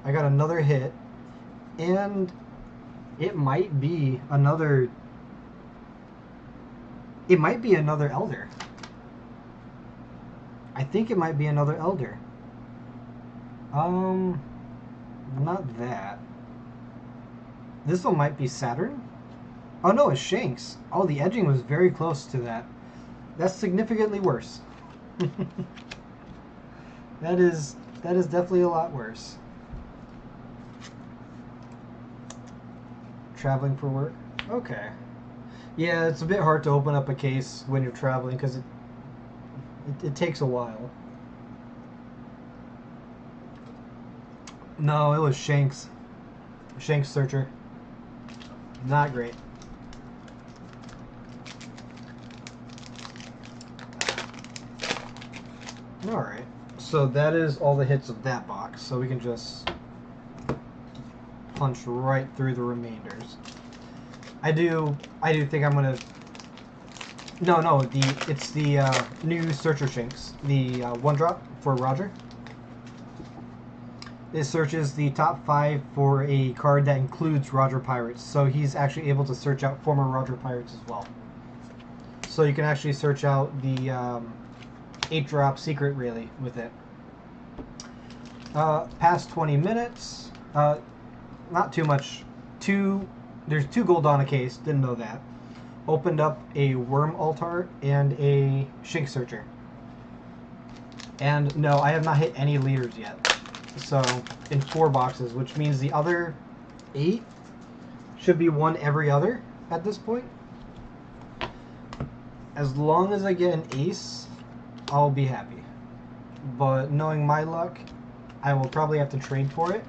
A: I got another hit, and it might be another. It might be another Elder. I think it might be another Elder. Not that. This one might be Saturn? Oh no, it's Shanks. Oh, the edging was very close to that. That's significantly worse. That is definitely a lot worse. Traveling for work? Okay. Yeah, it's a bit hard to open up a case when you're traveling because it takes a while. No, it was Shanks. Shanks Searcher. Not great. Alright, so that is all the hits of that box, so we can just punch right through the remainders. I do think I'm gonna... No, it's the new Searcher Shanks, the one drop for Roger. It searches the top 5 for a card that includes Roger Pirates, so he's actually able to search out former Roger Pirates as well. So you can actually search out the 8-drop secret really with it. Past 20 minutes, not too much. There's 2 gold on a case, didn't know that. Opened up a Worm Altar and a Shink Searcher. And no, I have not hit any leaders yet. So, in 4 boxes, which means the other 8 should be one every other at this point. As long as I get an ace, I'll be happy. But knowing my luck, I will probably have to trade for it.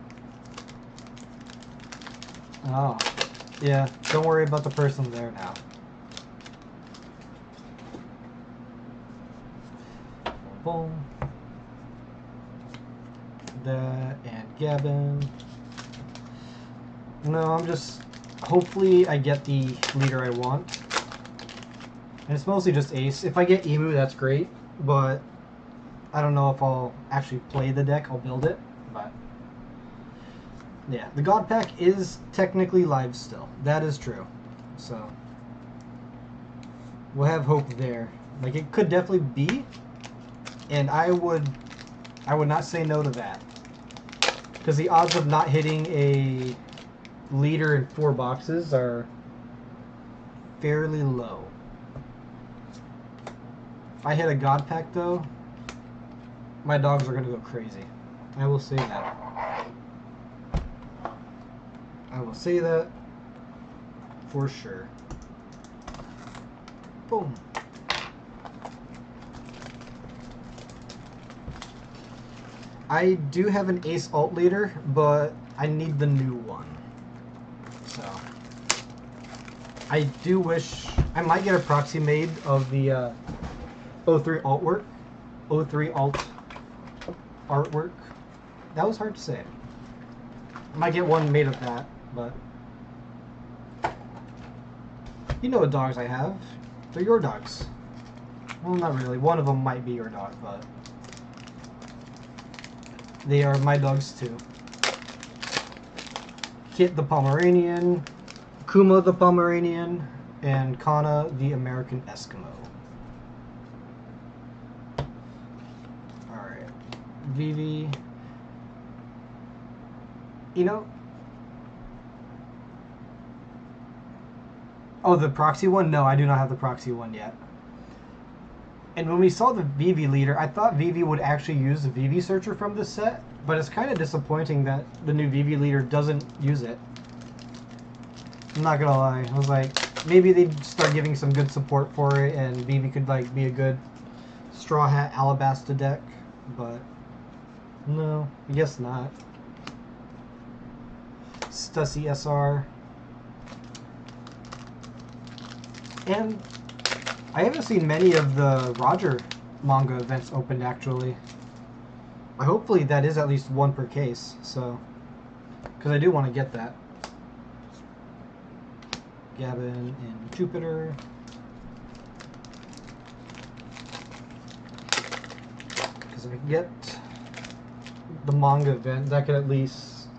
A: Oh, yeah, don't worry about the person there now. Boom. That and Gavin. No, I'm just... Hopefully I get the leader I want. And it's mostly just ace. If I get Emu, that's great. But I don't know if I'll actually play the deck. I'll build it. But yeah, the God Pack is technically live still. That is true. So we'll have hope there. Like, it could definitely be. And I would not say no to that. Because the odds of not hitting a leader in 4 boxes are fairly low. If I hit a God Pack, though, my dogs are going to go crazy. I will say that. I will say that for sure. Boom. I do have an ace alt leader, but I need the new one. So I do wish I might get a proxy made of the 03 artwork. 03 alt artwork. That was hard to say. I might get one made of that, but you know what dogs I have. They're your dogs. Well, not really. One of them might be your dog, but they are my dogs too. Kit the Pomeranian, Kuma the Pomeranian, and Kana the American Eskimo. Alright. Vivi. You know... Oh, the proxy one? No, I do not have the proxy one yet. And when we saw the Vivi leader, I thought Vivi would actually use the Vivi searcher from this set, but it's kind of disappointing that the new Vivi leader doesn't use it. I'm not gonna lie. I was like, maybe they'd start giving some good support for it, and Vivi could like be a good Straw Hat Alabasta deck, but no, I guess not. Stussy SR. And I haven't seen many of the Roger manga events opened, actually. Hopefully that is at least one per case, so... Because I do want to get that. Gavin and Jupiter. Because if I get the manga event, that could at least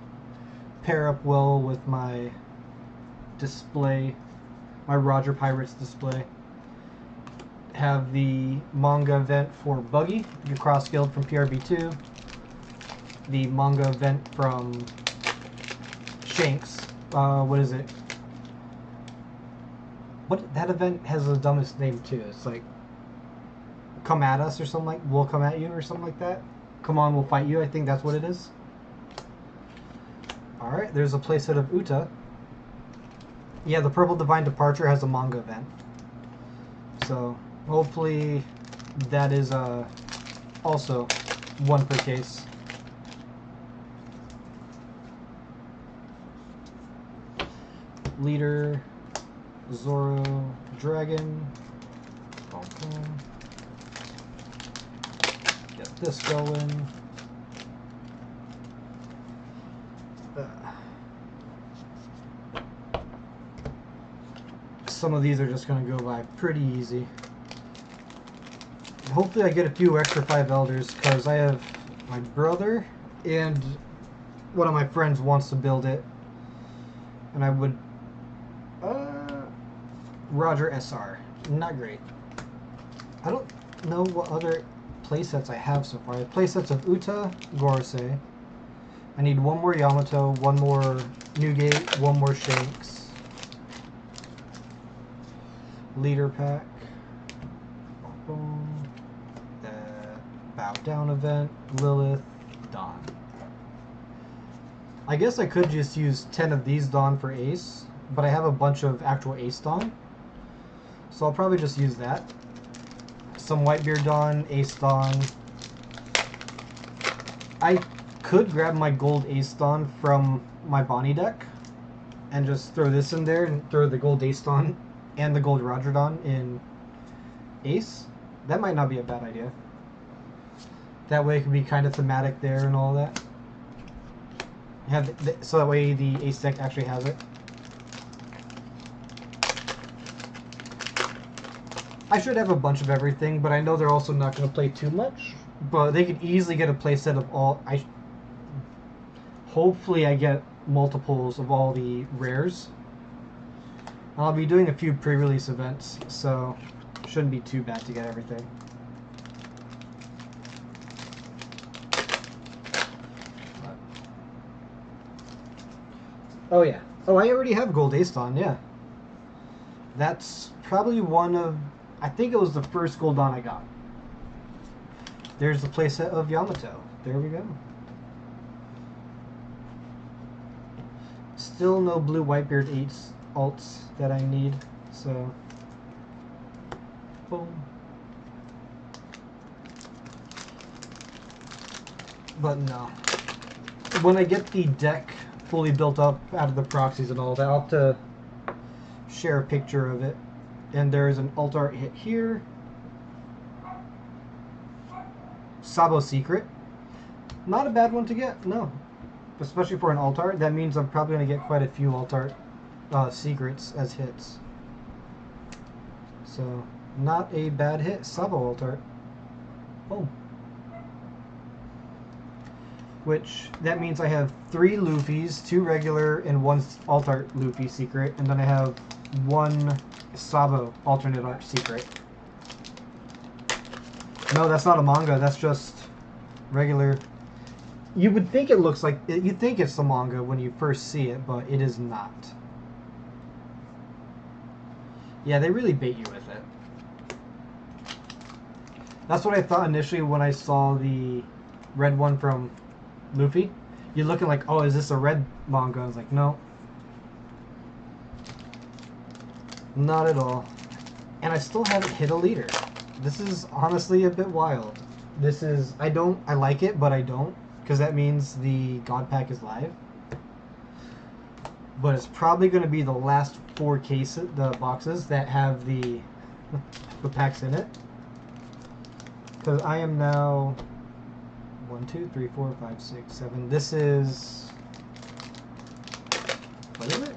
A: pair up well with my display, my Roger Pirates display. Have the manga event for Buggy, the cross guild from PRB2. The manga event from Shanks. What is it? What, that event has the dumbest name too. It's like Come At Us or something like We'll Come At You or something like that. Come On, We'll Fight You, I think that's what it is. Alright, there's a playset of Uta. Yeah, the Purple Divine Departure has a manga event. So hopefully that is also one per case. Leader, Zoro, Dragon. Boom, boom. Get this going. Some of these are just going to go by pretty easy. Hopefully I get a few extra 5 elders, because I have my brother and one of my friends wants to build it. And I would... Roger SR. Not great. I don't know what other playsets I have so far. I have playsets of Uta, Gorosei. I need one more Yamato, one more Newgate, one more Shanks. Leader pack. Boom. Bow down event. Lilith. Dawn. I guess I could just use 10 of these Dawn for Ace, but I have a bunch of actual Ace Dawn. So I'll probably just use that. Some Whitebeard Dawn, Ace Dawn. I could grab my gold Ace Dawn from my Bonnie deck and just throw this in there and throw the gold Ace Dawn and the gold Roger Dawn in Ace. That might not be a bad idea. That way it could be kind of thematic there and all that. So that way the Ace deck actually has it. I should have a bunch of everything, but I know they're also not going to play too much. But they could easily get a playset of all... Hopefully I get multiples of all the rares. I'll be doing a few pre-release events, so shouldn't be too bad to get everything. Oh yeah. Oh, I already have Gold Ace Dawn, yeah. That's probably one of... I think it was the first Gold Dawn I got. There's the playset of Yamato. There we go. Still no blue Whitebeard 8s alts that I need, so... Boom. But no. When I get the deck fully built up out of the proxies and all that, I'll have to share a picture of it. And there's an alt art hit here. Sabo Secret. Not a bad one to get, no. Especially for an alt art. That means I'm probably going to get quite a few alt art secrets as hits. So, not a bad hit. Sabo alt art. Boom. Which, that means I have 3 Luffys, 2 regular, and 1 alt art Luffy secret. And then I have 1 Sabo alternate art secret. No, that's not a manga. That's just regular. You would think it looks like... You think it's the manga when you first see it, but it is not. Yeah, they really bait you with it. That's what I thought initially when I saw the red one from Luffy. You're looking like, oh, is this a red manga? I was like, no. Not at all. And I still haven't hit a leader. This is honestly a bit wild. This is... I like it, but I don't. Because that means the God Pack is live. But it's probably going to be the last 4 cases, the boxes that have the packs in it. Because I am now 1, 2, 3, 4, 5, 6, 7. This is... What is it?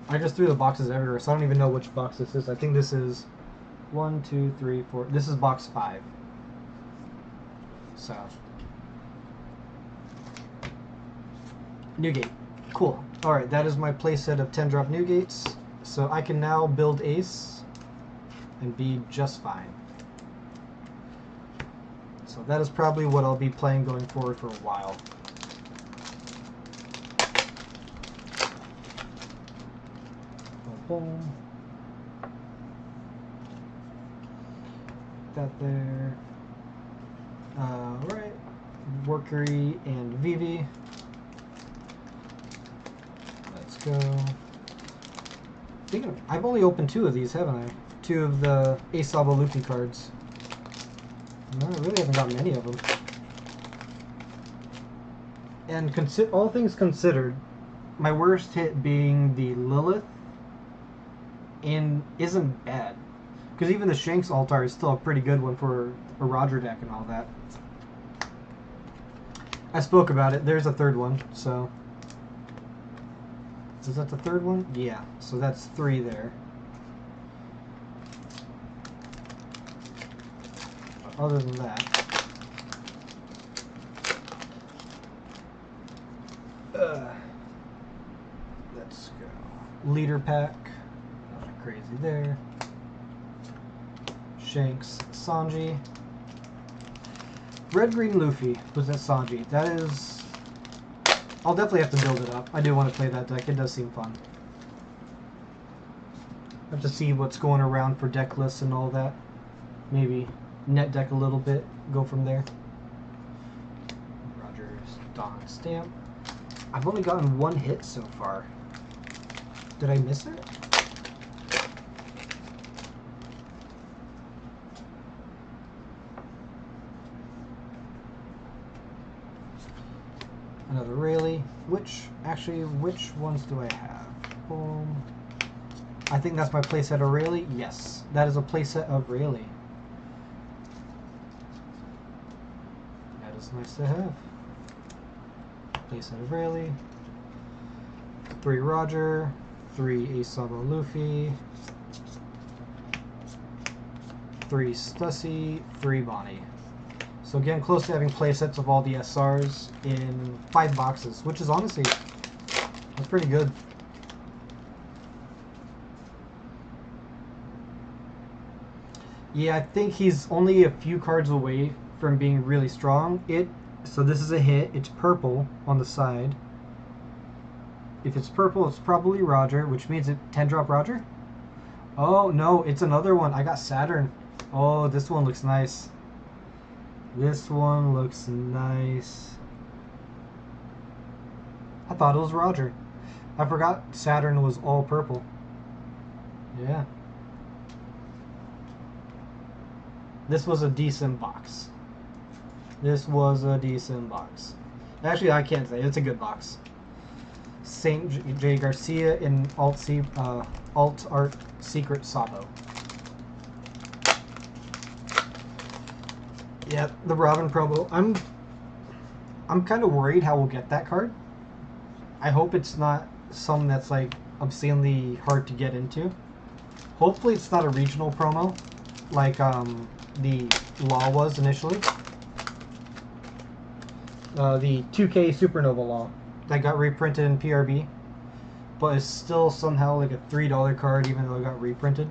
A: I just threw the boxes everywhere, so I don't even know which box this is. I think this is 1, 2, 3, 4. This is box 5. So... Newgate. Cool. Alright, that is my playset of 10 drop Newgates. So I can now build Ace and be just fine. So that is probably what I'll be playing going forward for a while. Boom, boom. That there. Alright. Workery and Vivi. Let's go. Speaking of, I've only opened 2 of these, haven't I? 2 of the Ace Sabo Luffy cards. No, I really haven't got many of them. And all things considered, my worst hit being the Lilith, and isn't bad. Because even the Shanks Altar is still a pretty good one for a Roger deck and all that. I spoke about it. There's a third one, so... Is that the third one? Yeah, so that's 3 there. Other than that... let's go. Leader pack. Nothing crazy there. Shanks, Sanji. Red Green Luffy was that Sanji. That is... I'll definitely have to build it up. I do want to play that deck. It does seem fun. I have to see what's going around for deck lists and all that. Maybe net deck a little bit. Go from there. Rogers, Dawn Stamp. I've only gotten 1 hit so far. Did I miss it? Another Rayleigh. Which ones do I have? I think that's my playset of Rayleigh. Yes, that is a playset of Rayleigh. That is nice to have. Playset of Rayleigh. 3 Roger. 3 Asabo Luffy. 3 Stussy. 3 Bonnie. So again, close to having playsets of all the SRs in 5 boxes, which is honestly, that's pretty good. Yeah, I think he's only a few cards away from being really strong. So this is a hit. It's purple on the side. If it's purple, it's probably Roger, which means it 10-drop Roger. Oh no, it's another one. I got Saturn. Oh, this one looks nice. This one looks nice. I thought it was Roger. I forgot Saturn was all purple. Yeah. This was a decent box. This was a decent box. Actually, I can't say. It's a good box. St. J. Garcia in Alt Art Secret Sabo. Yeah, the Robin promo. I'm kind of worried how we'll get that card. I hope it's not something that's like obscenely hard to get into. Hopefully it's not a regional promo like the Law was initially. The 2K Supernova Law that got reprinted in PRB, but is still somehow like a $3 card even though it got reprinted.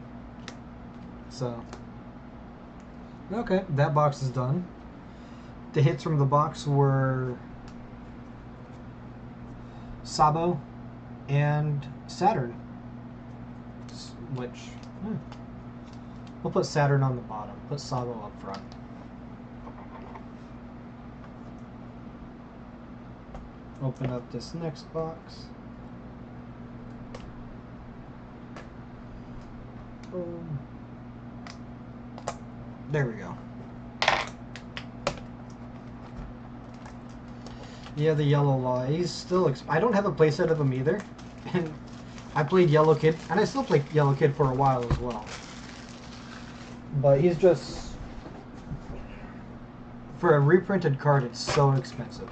A: So okay, that box is done. The hits from the box were Sabo and Saturn, which we'll put Saturn on the bottom, put Sabo up front. Open up this next box. Boom. There we go. Yeah, the Yellow Law. He's still... I don't have a playset of him either. And I played Yellow Kid, and I still play Yellow Kid for a while as well. But he's just... For a reprinted card, it's so expensive.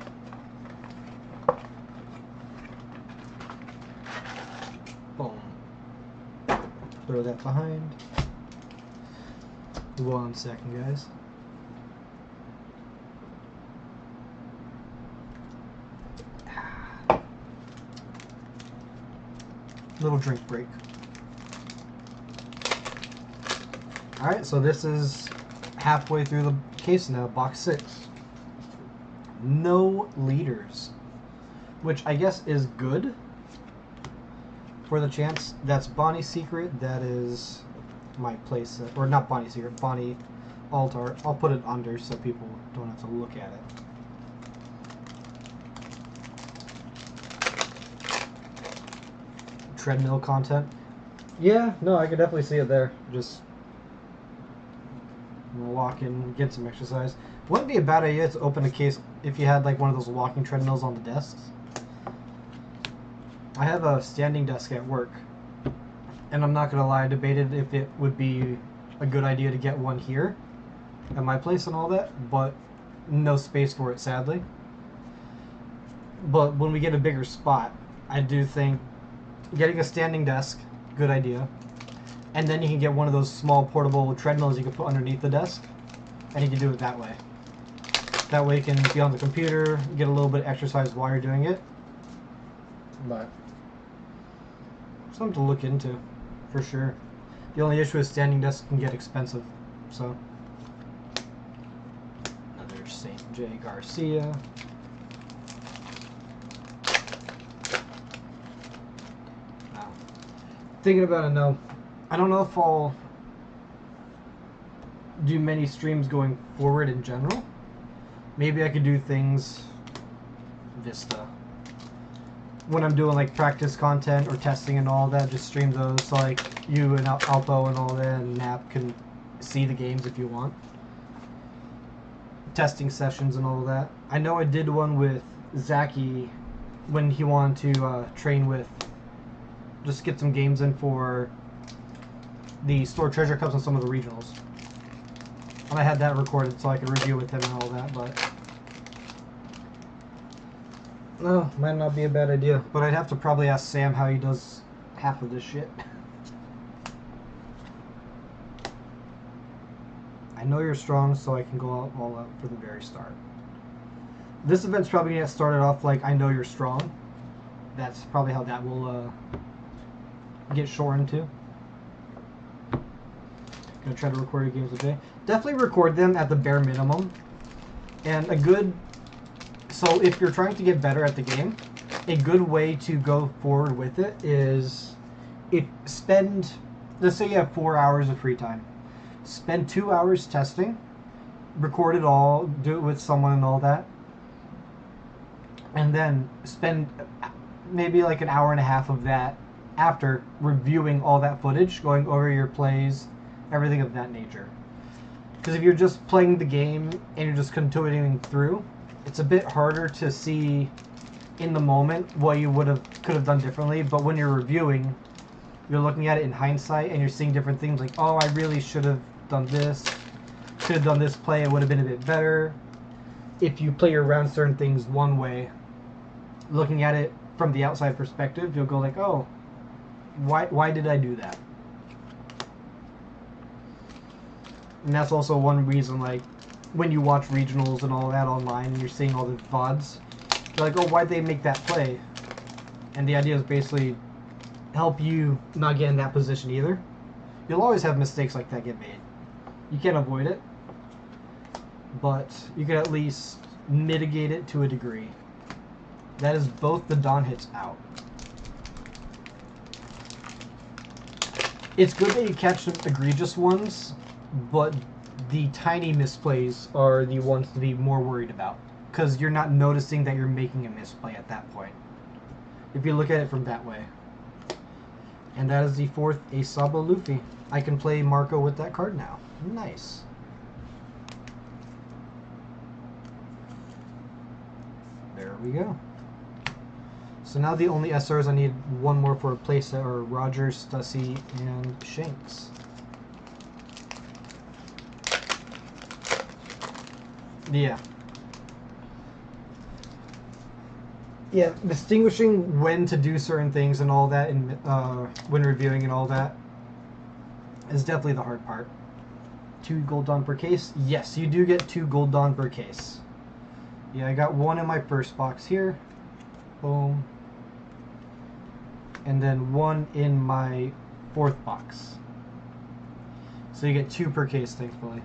A: Boom. Throw that behind. 1 second, guys. Little drink break. Alright, so this is halfway through the case now, box 6. No leaders, which I guess is good for the chance. That's Bonnie Secret, that is my place, or not Bonnie Secret, Bonnie Altar. I'll put it under so people don't have to look at it. Treadmill content. Yeah, no, I could definitely see it there. Just walk in, get some exercise. Wouldn't be a bad idea to open a case if you had like one of those walking treadmills on the desks. I have a standing desk at work, and I'm not gonna lie, I debated if it would be a good idea to get one here at my place and all that, but no space for it, sadly. But when we get a bigger spot, I do think getting a standing desk, good idea. And then you can get one of those small portable treadmills you can put underneath the desk, and you can do it that way. That way you can be on the computer, get a little bit of exercise while you're doing it. But something to look into, for sure. The only issue is standing desks can get expensive, so. Another St. J. Garcia. Now, thinking about it now, I don't know if I'll do many streams going forward in general. Maybe I could do things Vista. When I'm doing like practice content or testing and all that, just stream those so like you and Alpo and all that and Nap can see the games if you want. Testing sessions and all that. I know I did one with Zaki when he wanted to train with, just get some games in for the store treasure cups and some of the regionals. And I had that recorded so I could review with him and all that, but no, might not be a bad idea. But I'd have to probably ask Sam how he does half of this shit. I know you're strong, so I can go out all out for the very start. This event's probably gonna get started off like I know you're strong. That's probably how that will get shortened to. Gonna try to record your games a day. Definitely record them at the bare minimum. And a good, so if you're trying to get better at the game, a good way to go forward with it is spend, let's say you have 4 hours of free time. Spend 2 hours testing, record it all, do it with someone and all that. And then spend maybe like an hour and a half of that after reviewing all that footage, going over your plays, everything of that nature. Because if you're just playing the game and you're just continuing through, it's a bit harder to see in the moment what you could have done differently. But when you're reviewing, you're looking at it in hindsight and you're seeing different things like, oh, I really should have done this, should have done this play, it would have been a bit better. If you play around certain things one way, looking at it from the outside perspective, you'll go like, oh, why did I do that? And that's also one reason, like, when you watch regionals and all that online and you're seeing all the VODs, you're like, oh, why'd they make that play? And the idea is basically help you not get in that position either. You'll always have mistakes like that get made. You can't avoid it, but you can at least mitigate it to a degree. That is both the Dawn hits out. It's good that you catch some egregious ones, but the tiny misplays are the ones to be more worried about, because you're not noticing that you're making a misplay at that point, if you look at it from that way. And that is the 4th Asaba Luffy. I can play Marco with that card now. Nice. There we go. So now the only SRs I need one more for a playset are Rogers, Stussy, and Shanks. Yeah. Yeah, distinguishing when to do certain things and all that, and when reviewing and all that, is definitely the hard part. 2 gold Dawn per case? Yes, you do get 2 gold Dawn per case. Yeah, I got 1 in my first box here. Boom. And then 1 in my 4th box. So you get 2 per case, thankfully.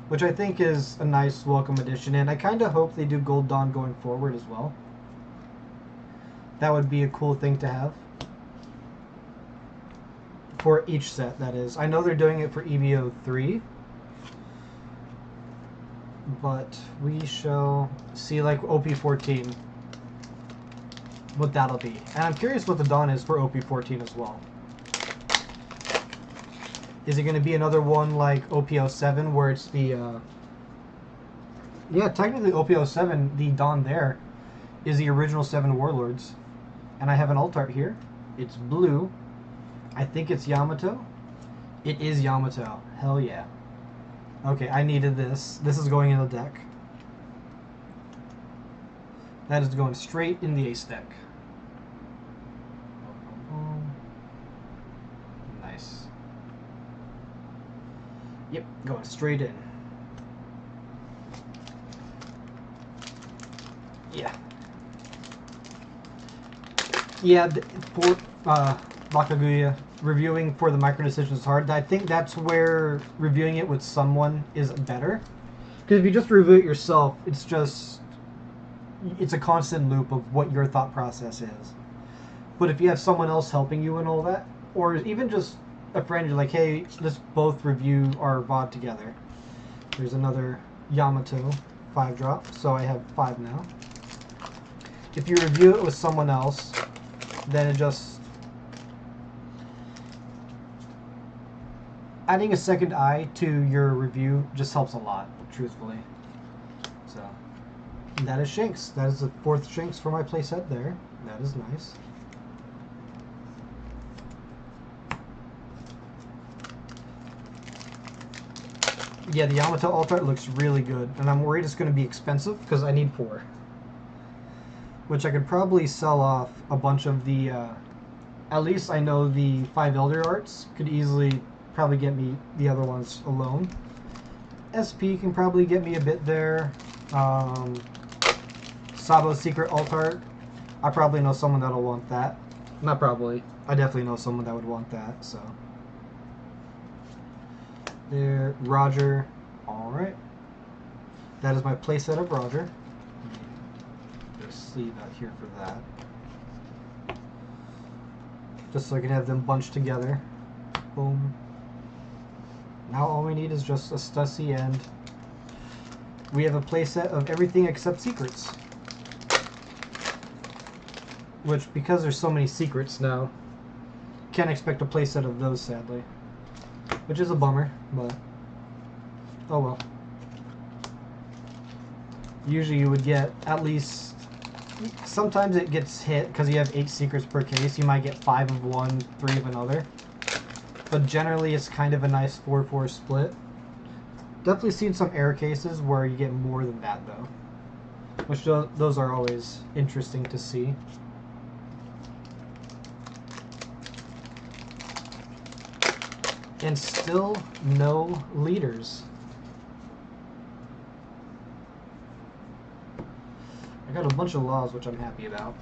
A: Which I think is a nice welcome addition, and I kind of hope they do Gold Dawn going forward as well. That would be a cool thing to have. For each set, that is. I know they're doing it for EBO 3. But we shall see, like, OP14. What that'll be. And I'm curious what the Dawn is for OP14 as well. Is it going to be another one like OP07 where it's the... Yeah, technically OP07, the Dawn there, is the original 7 Warlords. And I have an alt art here. It's blue. I think it's Yamato. It is Yamato. Hell yeah. Okay, I needed this. This is going in the deck. That is going straight in the ace deck. Nice. Yep, going straight in. Yeah. Yeah, for Bakaguya, reviewing for the micro decisions is hard. I think that's where reviewing it with someone is better. Because if you just review it yourself, it's a constant loop of what your thought process is. But if you have someone else helping you and all that, or even just a friend, you're like, hey, let's both review our VOD together. There's another Yamato 5-drop, so I have 5 now. If you review it with someone else, then it just... adding a second eye to your review just helps a lot, truthfully. So, that is Shanks. That is the 4th Shanks for my playset there. That is nice. Yeah, the Yamato alt art looks really good, and I'm worried it's going to be expensive because I need 4. Which I could probably sell off a bunch of the, at least I know the 5 Elder Arts could easily probably get me the other ones alone. SP can probably get me a bit there. Sabo's Secret Alt Art, I probably know someone that'll want that. Not probably, I definitely know someone that would want that, so. There, Roger, alright. That is my playset of Roger. Sleeve out here for that. Just so I can have them bunched together. Boom. Now all we need is just a Stussy, and we have a playset of everything except secrets. Which, because there's so many secrets now, can't expect a playset of those, sadly. Which is a bummer, but oh well. Usually you would get at least... sometimes it gets hit because you have 8 secrets per case. You might get 5 of one, 3 of another. But generally it's kind of a nice 4-4 split. Definitely seen some error cases where you get more than that though. Which those are always interesting to see. And still no leaders. I got a bunch of laws, which I'm happy about.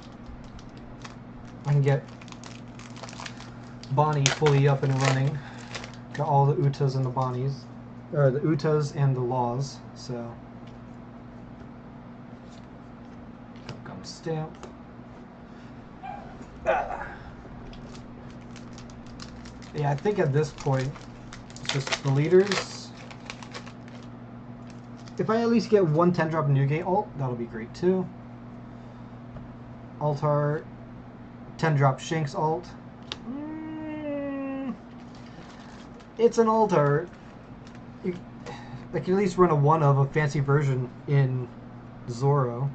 A: I can get Bonnie fully up and running. Got all the Utas and the Bonnies. Or the Utas and the laws, so. Gum stamp. Yeah, I think at this point, it's just the leaders. If I at least get one 10-drop Newgate alt, that'll be great too. Alt art, 10-drop Shanks alt. It's an alt art. I can at least run a 1 of a fancy version in Zoro.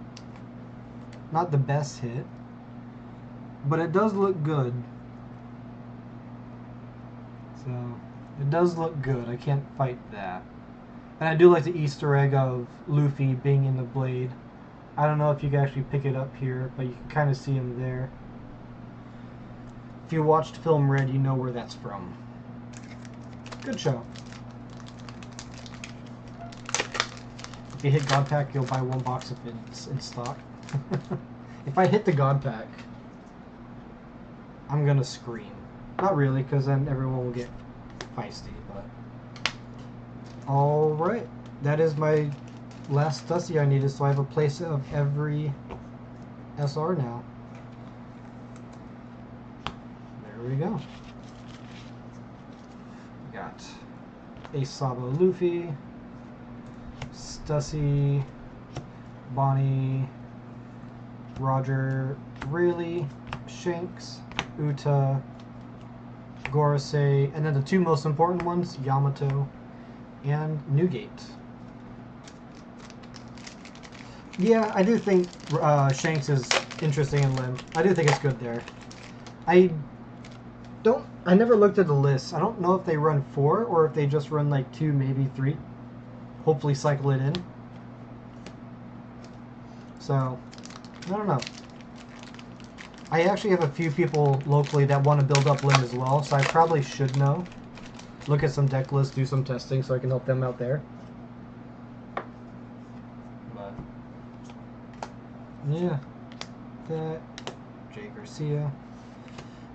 A: Not the best hit, but it does look good. So, it does look good. I can't fight that. And I do like the Easter egg of Luffy being in the blade. I don't know if you can actually pick it up here, but you can kind of see him there. If you watched Film Red, you know where that's from. Good show. If you hit God Pack, you'll buy 1 box if it's in stock. If I hit the God Pack, I'm gonna scream. Not really, because then everyone will get feisty, but... Alright, that is my last Stussy I needed, so I have a playset of every SR now. There we go. We got Ace Sabo Luffy, Stussy, Bonnie, Roger, Really, Shanks, Uta, Gorosei, and then the 2 most important ones, Yamato and Newgate. Yeah, I do think Shanks is interesting in Lim. I do think it's good there. I never looked at the list. I don't know if they run 4 or if they just run like 2, maybe 3. Hopefully cycle it in. So, I don't know. I actually have a few people locally that want to build up Lim as well, so I probably should know. Look at some deck lists, do some testing so I can help them out there. But, yeah. That. Jay Garcia.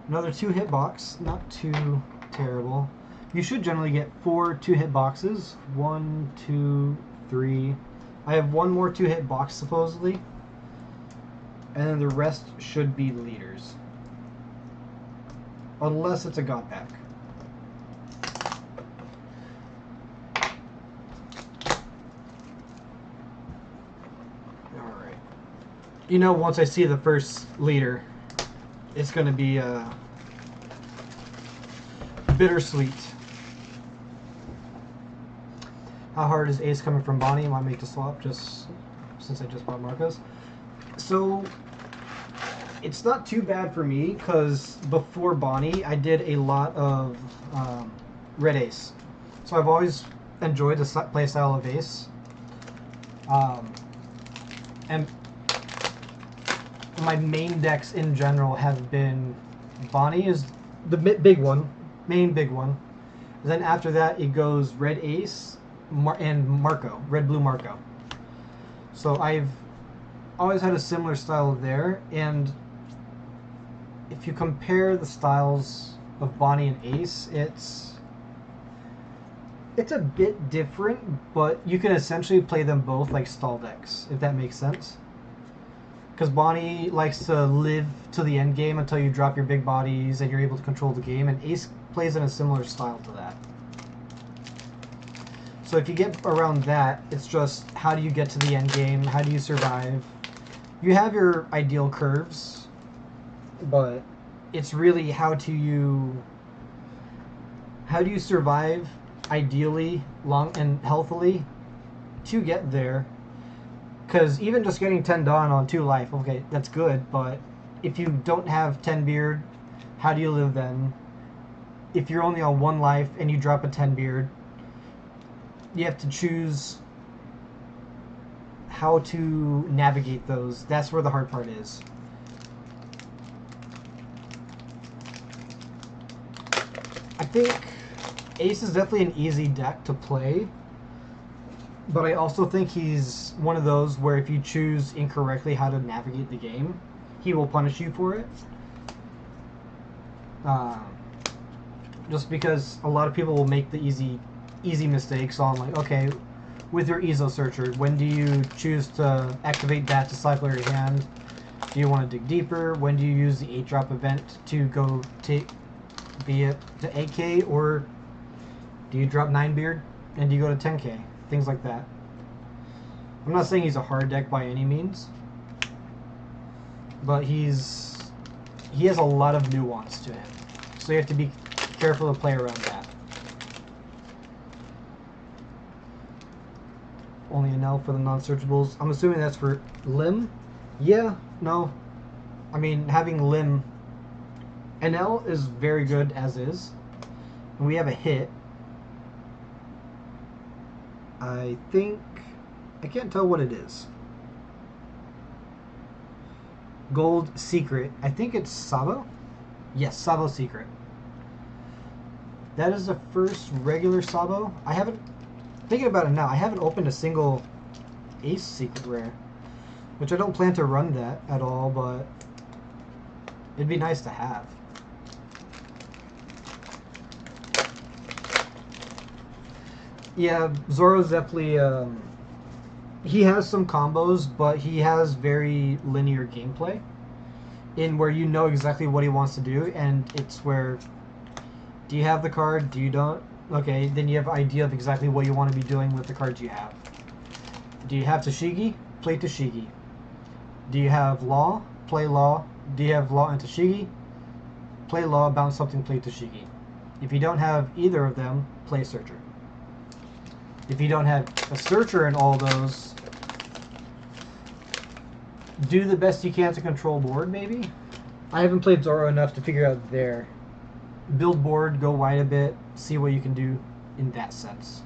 A: Another 2-hit box. Not too terrible. You should generally get 4 2-hit boxes. 1, 2, 3. I have 1 more 2-hit box supposedly. And then the rest should be leaders. Unless it's a got pack. Alright. You know, once I see the first leader, it's going to be bittersweet. How hard is Ace coming from Bonnie? I want to make the swap just since I just bought Marcos. So it's not too bad for me because before Bonnie I did a lot of Red Ace. So I've always enjoyed the play style of Ace. And my main decks in general have been Bonnie is the big one, main big one. Then after that it goes Red Ace and Marco, Red Blue Marco. So I've always had a similar style there, and if you compare the styles of Bonnie and Ace, it's a bit different, but you can essentially play them both like stall decks, if that makes sense. Because Bonnie likes to live to the end game until you drop your big bodies and you're able to control the game, and Ace plays in a similar style to that. So if you get around that, it's just how do you get to the end game, how do you survive. You have your ideal curves, but it's really how do you survive ideally, long and healthily to get there. Because even just getting 10 Dawn on 2 life, okay, that's good, but if you don't have 10 beard, how do you live then? If you're only on 1 life and you drop a 10 beard, you have to choose how to navigate those. That's where the hard part is. I think Ace is definitely an easy deck to play, but I also think he's one of those where if you choose incorrectly how to navigate the game, he will punish you for it. Just because a lot of people will make the easy mistakes on, like, okay, with your EZO searcher, when do you choose to activate that to cycle your hand? Do you want to dig deeper? When do you use the 8-drop event to go be it to 8k, or do you drop 9 beard and do you go to 10k? Things like that. I'm not saying he's a hard deck by any means, but he has a lot of nuance to him, so you have to be careful to play around that. Only an L for the non-searchables. I'm assuming that's for Lim? Yeah, no. I mean, having Lim, an L is very good as is. And we have a hit. I think, I can't tell what it is. Gold Secret. I think it's Sabo? Yes, Sabo Secret. That is the first regular Sabo. I haven't, thinking about it now, I haven't opened a single Ace Secret Rare, which I don't plan to run that at all, but it'd be nice to have. Yeah, Zoro's definitely, he has some combos, but he has very linear gameplay, in where you know exactly what he wants to do, and it's where, do you have the card, do you don't? Okay, then you have an idea of exactly what you want to be doing with the cards you have. Do you have Tashigi? Play Tashigi. Do you have Law? Play Law. Do you have Law and Tashigi? Play Law, bounce something, play Tashigi. If you don't have either of them, play Searcher. If you don't have a Searcher in all those, do the best you can to control board, maybe. I haven't played Zoro enough to figure out there. Build board, go wide a bit, see what you can do in that sense.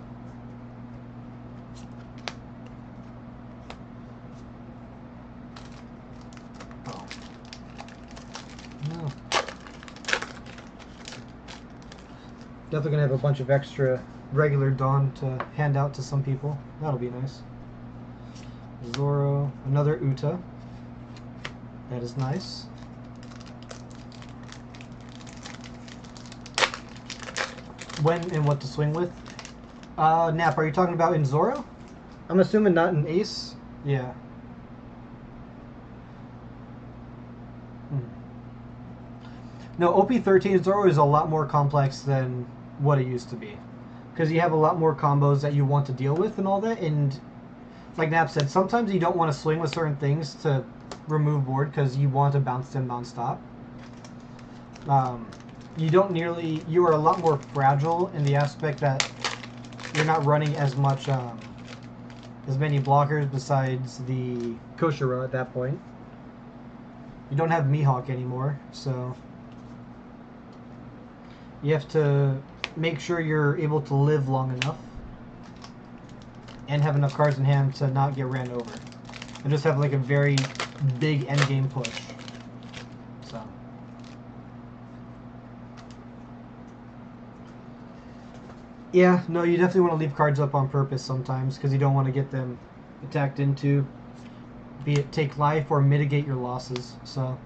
A: Oh. No. Definitely gonna have a bunch of extra regular Dawn to hand out to some people. That'll be nice. Zoro, another Uta. That is nice. When and what to swing with? Nap, are you talking about in Zoro? I'm assuming not in Ace. Yeah. No, OP13 Zoro is a lot more complex than what it used to be. Because you have a lot more combos that you want to deal with and all that, and like Nap said, sometimes you don't want to swing with certain things to remove board because you want to bounce them non-stop. You are a lot more fragile in the aspect that you're not running as much, as many blockers besides the Koshiro at that point. You don't have Mihawk anymore, so you have to make sure you're able to live long enough and have enough cards in hand to not get ran over. And just have like a very big endgame push. So. Yeah, no, you definitely want to leave cards up on purpose sometimes because you don't want to get them attacked into, be it take life or mitigate your losses. So.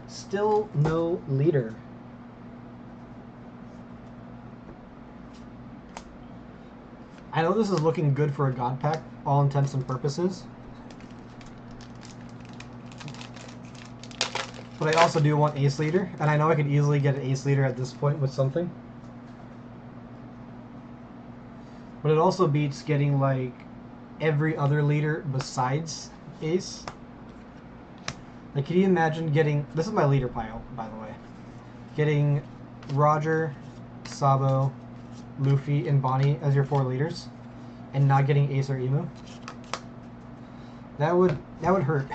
A: Still no leader. I know this is looking good for a God Pack, all intents and purposes. But I also do want Ace Leader, and I know I could easily get an Ace Leader at this point with something. But it also beats getting like every other leader besides Ace. Like, can you imagine getting... This is my leader pile, by the way. Getting Roger, Sabo, Luffy, and Bonnie as your 4 leaders, and not getting Ace or Emu. That would hurt.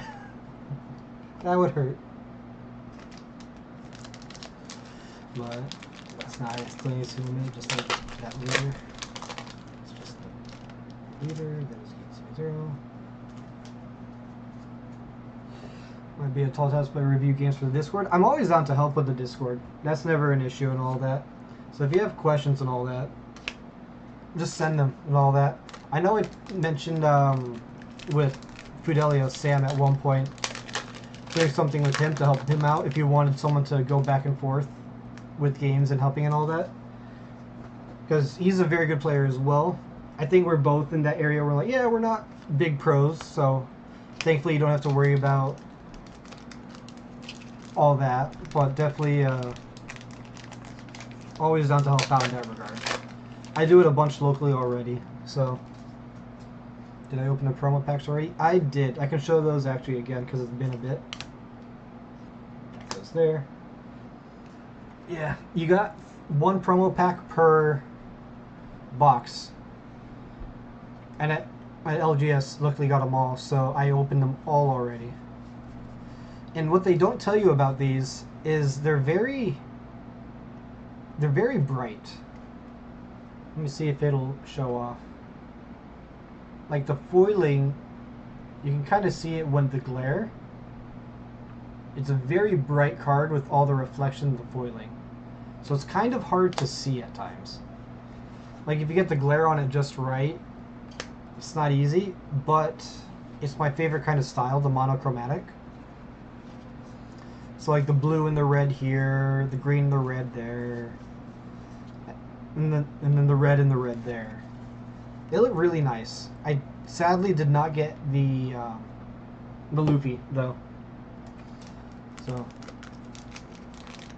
A: That would hurt. But that's not explaining to me, just like that leader. It's just the leader, that is 0. Might be a tall task to review games for the Discord. I'm always down to help with the Discord. That's never an issue and all that. So if you have questions and all that, just send them and all that. I know I mentioned with Fidelio Sam at one point, doing something with him to help him out if you wanted someone to go back and forth with games and helping and all that. Because he's a very good player as well. I think we're both in that area where, like, yeah, we're not big pros, so thankfully you don't have to worry about all that, but definitely always down to help out in that regard. I do it a bunch locally already, so. Did I open the promo packs already? I did. I can show those actually again because it's been a bit. That goes there. Yeah, you got 1 promo pack per box. And at LGS, luckily got them all, so I opened them all already. And what they don't tell you about these is they're very bright. Let me see if it'll show off. Like the foiling, you can kind of see it when the glare. It's a very bright card with all the reflection of the foiling. So it's kind of hard to see at times. Like if you get the glare on it just right, it's not easy, but it's my favorite kind of style, the monochromatic. So like the blue and the red here, the green and the red there, and then the red and the red there. They look really nice. I sadly did not get the Luffy though. So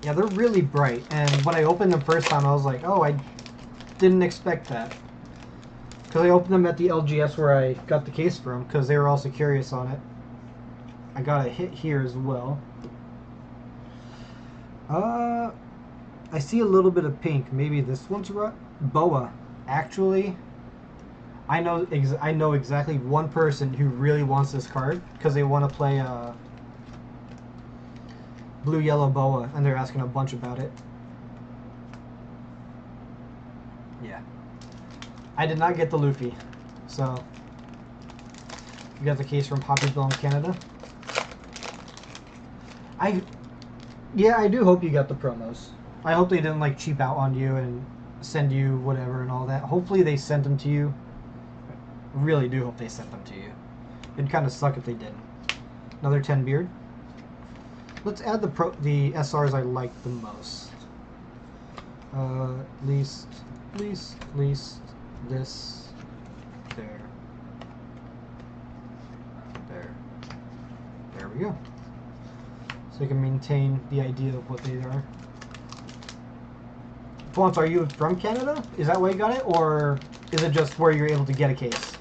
A: yeah, they're really bright. And when I opened them first time, I was like, oh, I didn't expect that. Because I opened them at the LGS where I got the case from, because they were also curious on it. I got a hit here as well. I see a little bit of pink. Maybe this one's Boa. Actually, I know exactly one person who really wants this card because they want to play blue yellow Boa and they're asking a bunch about it. Yeah. I did not get the Luffy, so you got the case from Poppyville in Canada. Yeah, I do hope you got the promos. I hope they didn't like cheap out on you and send you whatever and all that. Hopefully they sent them to you. Really do hope they sent them to you. It'd kind of suck if they didn't. Another 10 beard. Let's add the SRs I like the most. Least, this, there, there. There we go. So you can maintain the idea of what they are. Ponce, are you from Canada? Is that why you got it? Or is it just where you're able to get a case?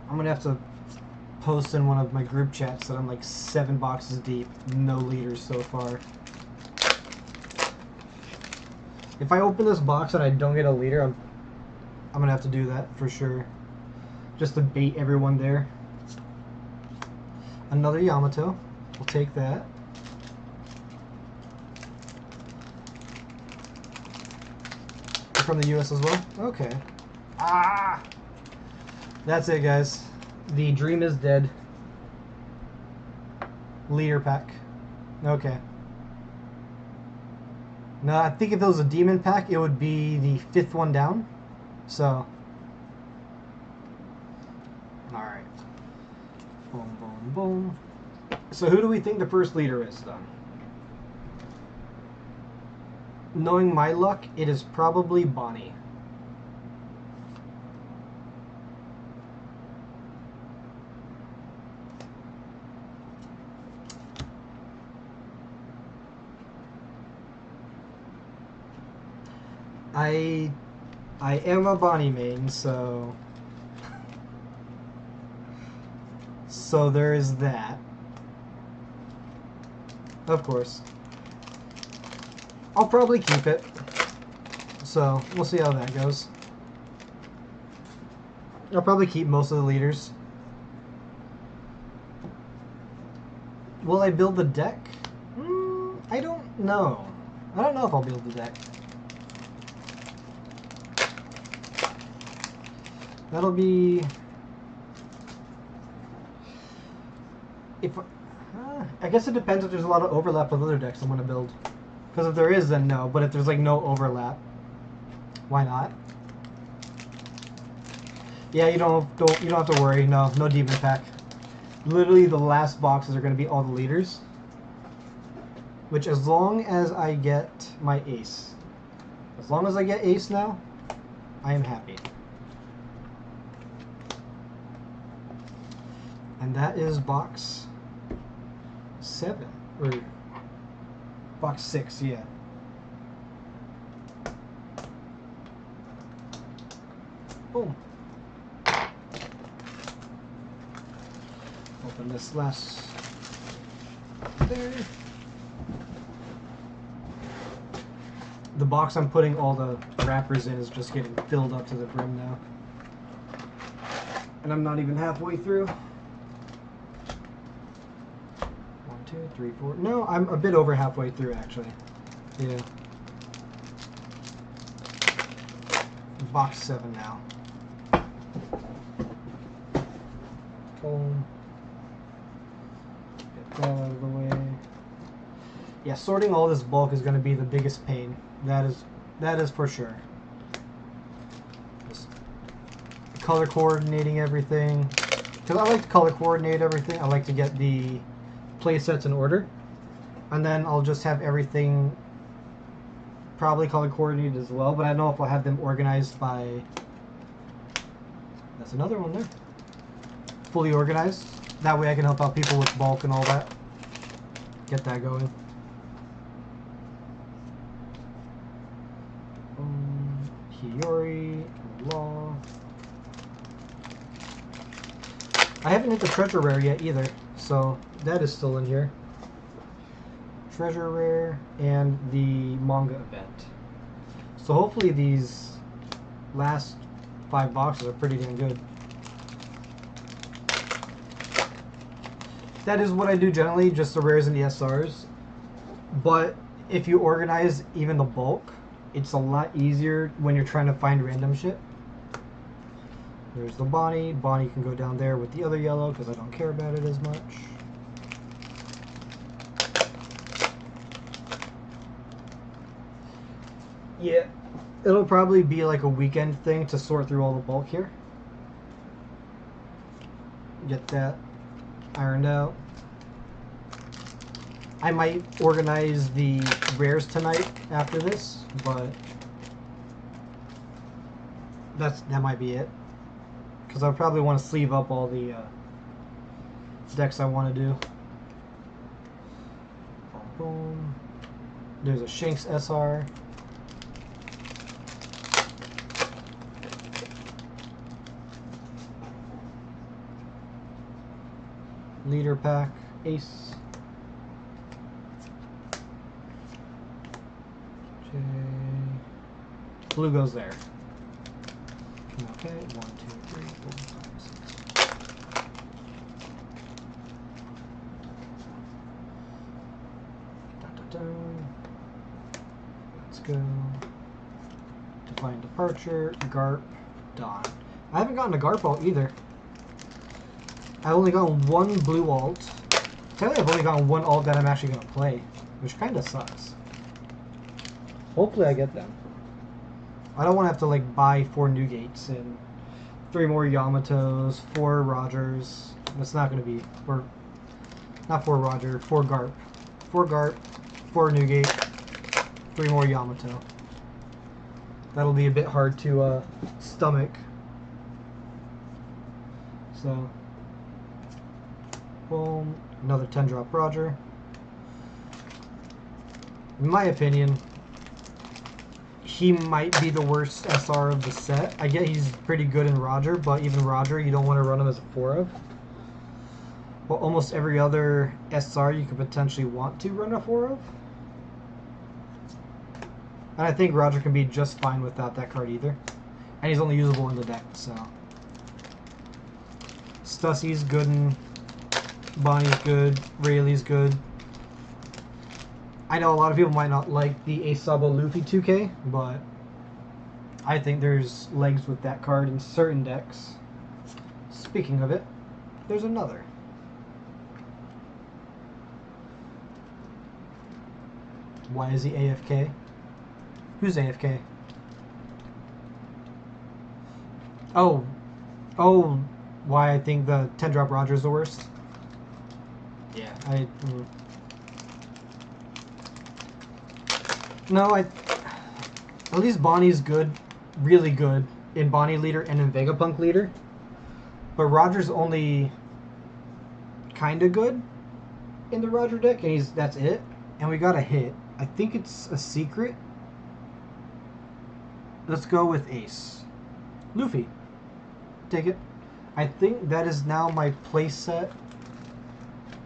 A: I'm gonna have to post in one of my group chats that I'm like 7 boxes deep, no leaders so far. If I open this box and I don't get a leader, I'm gonna have to do that for sure. Just to bait everyone there. Another Yamato. We'll take that. You're from the US as well? Okay. Ah! That's it, guys. The dream is dead. Leader pack. Okay. No, I think if it was a demon pack, it would be the 5th one down. So. Alright. Boom, boom, boom. So who do we think the first leader is, then? Knowing my luck, it is probably Bonnie. I am a Bonnie main, so there is that. Of course. I'll probably keep it. So we'll see how that goes. I'll probably keep most of the leaders. Will I build the deck? I don't know. I don't know if I'll build the deck. That'll be... I guess it depends if there's a lot of overlap with other decks I'm going to build. Because if there is, then no. But if there's like no overlap, why not? Yeah, you don't have to worry. No demon pack. Literally, the last boxes are going to be all the leaders. Which, as long as I get my ace, as long as I get ace now, I am happy. And that is box 7 or box 6, yeah. Boom. Open this last there. The box I'm putting all the wrappers in is just getting filled up to the brim now. And I'm not even halfway through. 2, 3, 4. No, I'm a bit over halfway through actually. Yeah. Box 7 now. Boom. Get that out of the way. Yeah, sorting all this bulk is going to be the biggest pain. That is for sure. Just color coordinating everything. Because I like to color coordinate everything. I like to get the play sets in order, and then I'll just have everything probably color coordinated as well, but I don't know if I'll have them organized by... That's another one there. Fully organized. That way I can help out people with bulk and all that. Get that going. Hiyori, Law. I haven't hit the treasure rare yet either, so that is still in here. Treasure rare and the manga event. So hopefully these last 5 boxes are pretty damn good. That is what I do generally, just the rares and the SRs. But if you organize even the bulk, it's a lot easier when you're trying to find random shit. There's the Bonnie. Bonnie can go down there with the other yellow because I don't care about it as much. Yeah, it'll probably be like a weekend thing to sort through all the bulk here. Get that ironed out. I might organize the rares tonight after this, but that might be it. Because I probably want to sleeve up all the decks I want to do. Boom, boom. There's a Shanks SR. Leader pack, Ace. J. Blue goes there. Okay, 1, 2, 3, 4, 5, 6. Let's go. Define Departure, Garp, Dawn. I haven't gotten a Garp alt either. I've only gotten 1 blue alt. Technically, I've only gotten 1 alt that I'm actually going to play, which kind of sucks. Hopefully I get them. I don't want to have to like buy 4 Newgates and 3 more Yamatos, 4 Rogers. That's not going to be, or not 4 Roger, 4 Garp. 4 Garp, 4 Newgate, 3 more Yamato. That'll be a bit hard to stomach. So, boom, another 10-drop Roger. In my opinion, he might be the worst SR of the set. I get he's pretty good in Roger, but even Roger, you don't want to run him as a 4 of. But almost every other SR you could potentially want to run a 4 of. And I think Roger can be just fine without that card either. And he's only usable in the deck, so. Stussy's good and Bonnie's good, Rayleigh's good. I know a lot of people might not like the Asaba Luffy 2K, but I think there's legs with that card in certain decks. Speaking of it, there's another. Why is he AFK? Who's AFK? Oh, why I think the 10-drop Roger is the worst? Yeah, No, at least Bonnie's good, really good, in Bonnie Leader and in Vegapunk Leader. But Roger's only kinda good in the Roger deck, and that's it. And we got a hit. I think it's a secret. Let's go with Ace. Luffy. Take it. I think that is now my place set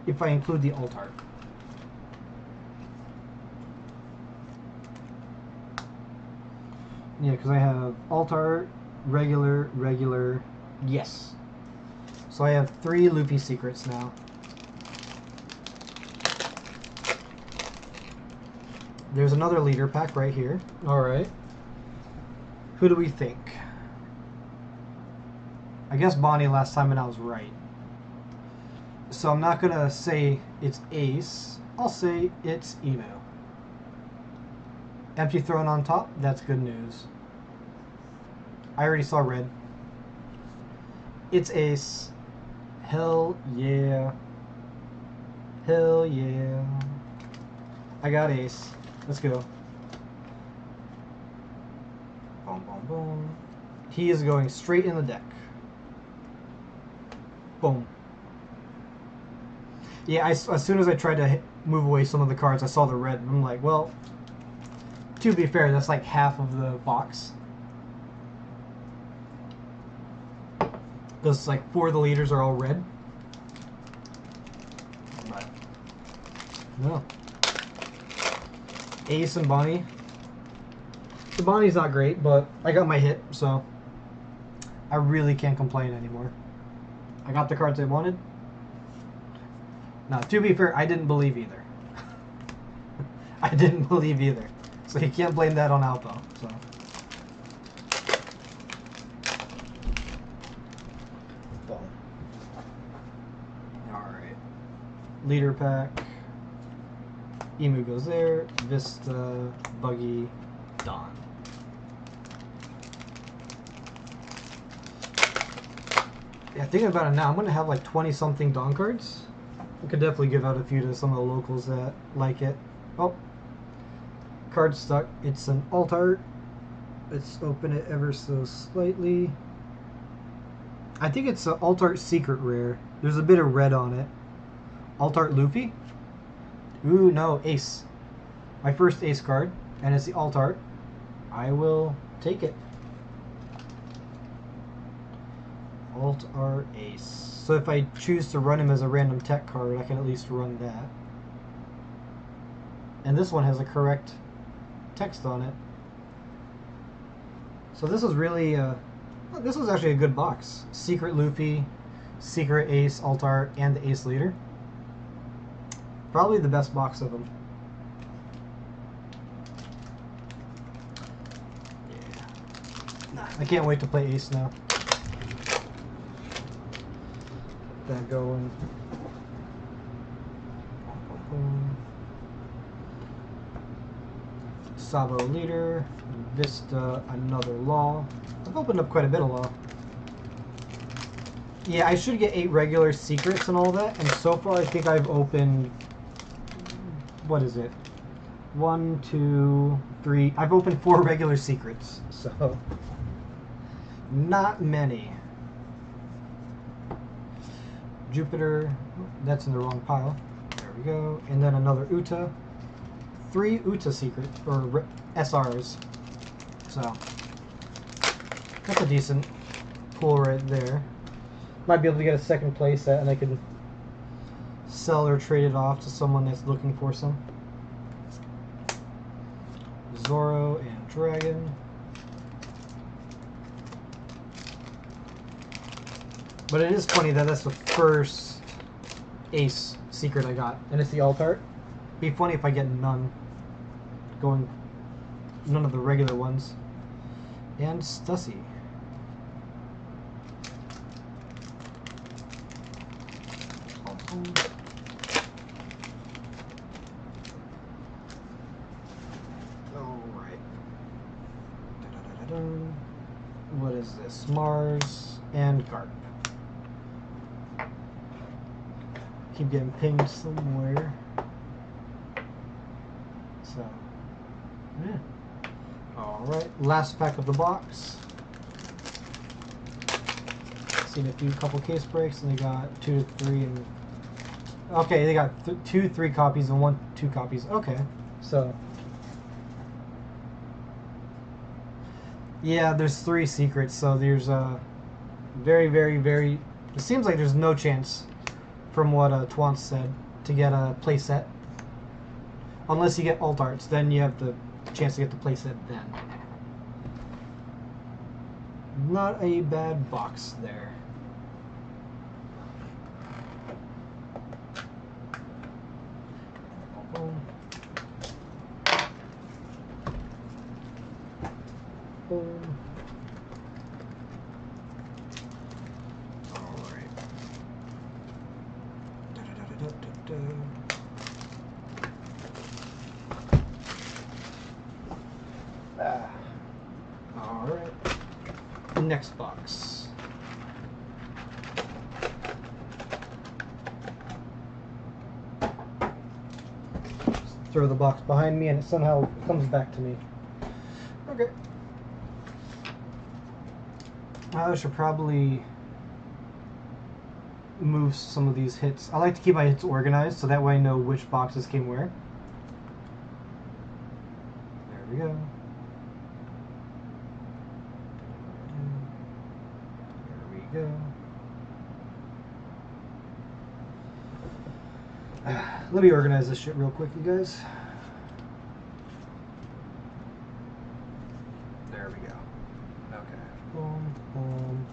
A: if I include the alt art. Yeah, because I have alt art, regular, yes. So I have 3 Luffy secrets now. There's another leader pack right here. Alright. Who do we think? I guess Bonnie last time and I was right. So I'm not going to say it's Ace. I'll say it's Emu. Empty throne on top, that's good news. I already saw red. It's Ace. Hell yeah. Hell yeah. I got Ace. Let's go. Boom, boom, boom. He is going straight in the deck. Boom. Yeah, as soon as I tried to move away some of the cards, I saw the red, and I'm like, well, to be fair, that's like half of the box. Because like 4 of the leaders are all red. But no. Ace and Bonnie. The Bonnie's not great, but I got my hit, so I really can't complain anymore. I got the cards I wanted. Now, to be fair, I didn't believe either. I didn't believe either. So you can't blame that on Alpo. So. Well. Alright. Leader pack. Emu goes there. Vista, Buggy, Dawn. Yeah, thinking about it now, I'm going to have like 20-something Dawn cards. I could definitely give out a few to some of the locals that like it. Oh. Card stuck. It's an alt art. Let's open it ever so slightly. I think it's an alt art secret rare. There's a bit of red on it. Alt art Luffy? Ooh, no, ace. My first ace card, and it's the alt art. I will take it. Alt art ace. So if I choose to run him as a random tech card, I can at least run that. And this one has a correct text on it. So this is really, this was actually a good box. Secret Luffy, Secret Ace, alt art, and the Ace Leader. Probably the best box of them. Yeah. I can't wait to play Ace now. That going. Sabo Leader, Vista, another Law. I've opened up quite a bit of Law. Yeah, I should get 8 regular secrets and all that, and so far I think I've opened, what is it? 1, 2, 3. I've opened 4 regular secrets, so not many. Jupiter, that's in the wrong pile. There we go. And then another Uta. 3 Uta secrets, or SRs. So, that's a decent pull right there. Might be able to get a second play set and I can sell or trade it off to someone that's looking for some. Zoro and Dragon. But it is funny that that's the first Ace secret I got, and it's the alt art. Be funny if I get none of the regular ones. And Stussy. Alright. What is this? Mars and Garp. Keep getting pinged somewhere. So, yeah. Alright, last pack of the box. Seen a couple case breaks, and they got 2 to 3, and okay, they got 2 3 copies and 1 2 copies. Okay, so yeah, there's 3 secrets, so there's a very, very, very. It seems like there's no chance, from what Twance said, to get a playset. Unless you get alt arts, then you have the chance to get the playset then. Not a bad box there. Boom. Boom. Alright. Alright. Next box. Just throw the box behind me and it somehow comes back to me. Okay. I should probably move some of these hits. I like to keep my hits organized so that way I know which boxes came where. There we go. There we go. Let me organize this shit real quick, you guys. There we go. Okay. Boom, boom.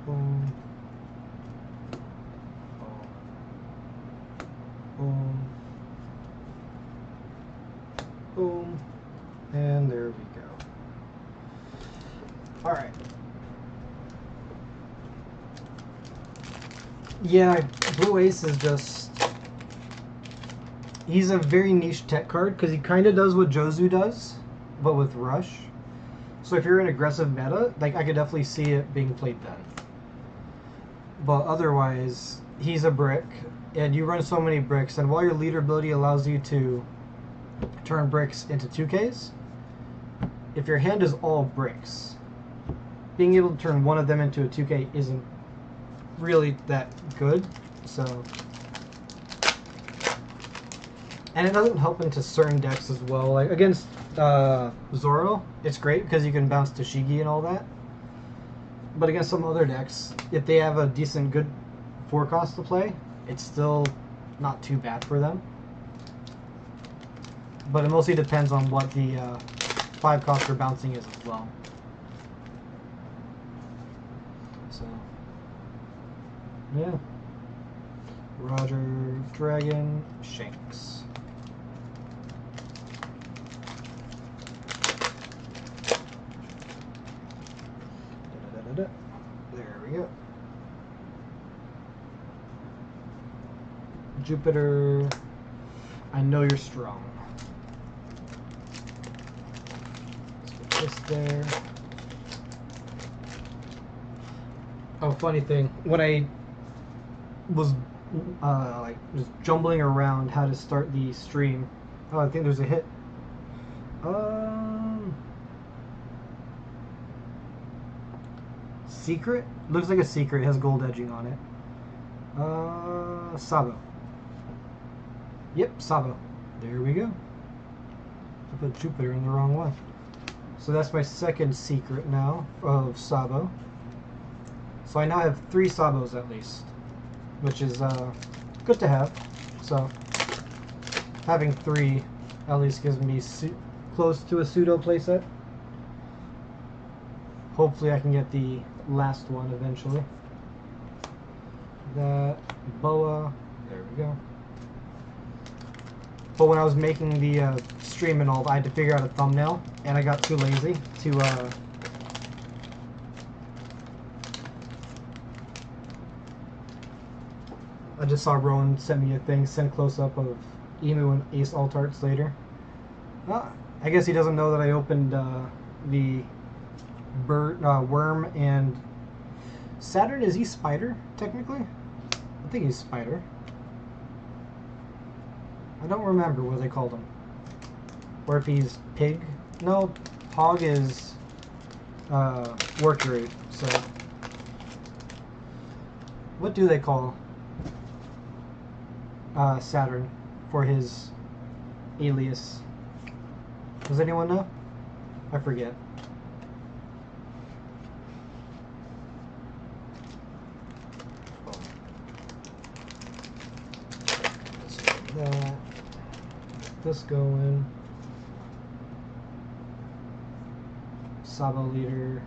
A: Boom. Boom. Boom. And there we go. Alright. Yeah, Blue Ace is just... He's a very niche tech card because he kind of does what Jozu does, but with Rush. So if you're in aggressive meta, like I could definitely see it being played then. But otherwise, he's a brick, and you run so many bricks, and while your leader ability allows you to turn bricks into 2Ks, if your hand is all bricks, being able to turn one of them into a 2K isn't really that good. So, and it doesn't help into certain decks as well. Like against Zoro, it's great because you can bounce Tashigi and all that. But against some other decks, if they have a decent, good 4 cost to play, it's still not too bad for them. But it mostly depends on what the 5 cost for bouncing is as well. So, yeah. Roger, Dragon, Shanks. There we go. Jupiter, I know you're strong. Let's put this there. Oh, funny thing. When I was like just jumbling around how to start the stream, oh, I think there's a hit. Secret? Looks like a secret. It has gold edging on it. Sabo. Yep, Sabo. There we go. I put Jupiter in the wrong one. So that's my second secret now of Sabo. So I now have 3 Sabos at least, which is good to have. So having 3 at least gives me close to a pseudo playset. Hopefully I can get the last one eventually. That Boa, there we go. But when I was making the stream and all, I had to figure out a thumbnail, and I got too lazy to I just saw Rowan send me a thing, send close up of Emu and Ace Altarts later. I guess he doesn't know that I opened the Worm and Saturn. Is he Spider technically? I think he's Spider. I don't remember what they called him. Or if he's Pig. No, Hog is work rate. So what do they call Saturn for his alias? Does anyone know? I forget. That. This going. Sabo leader.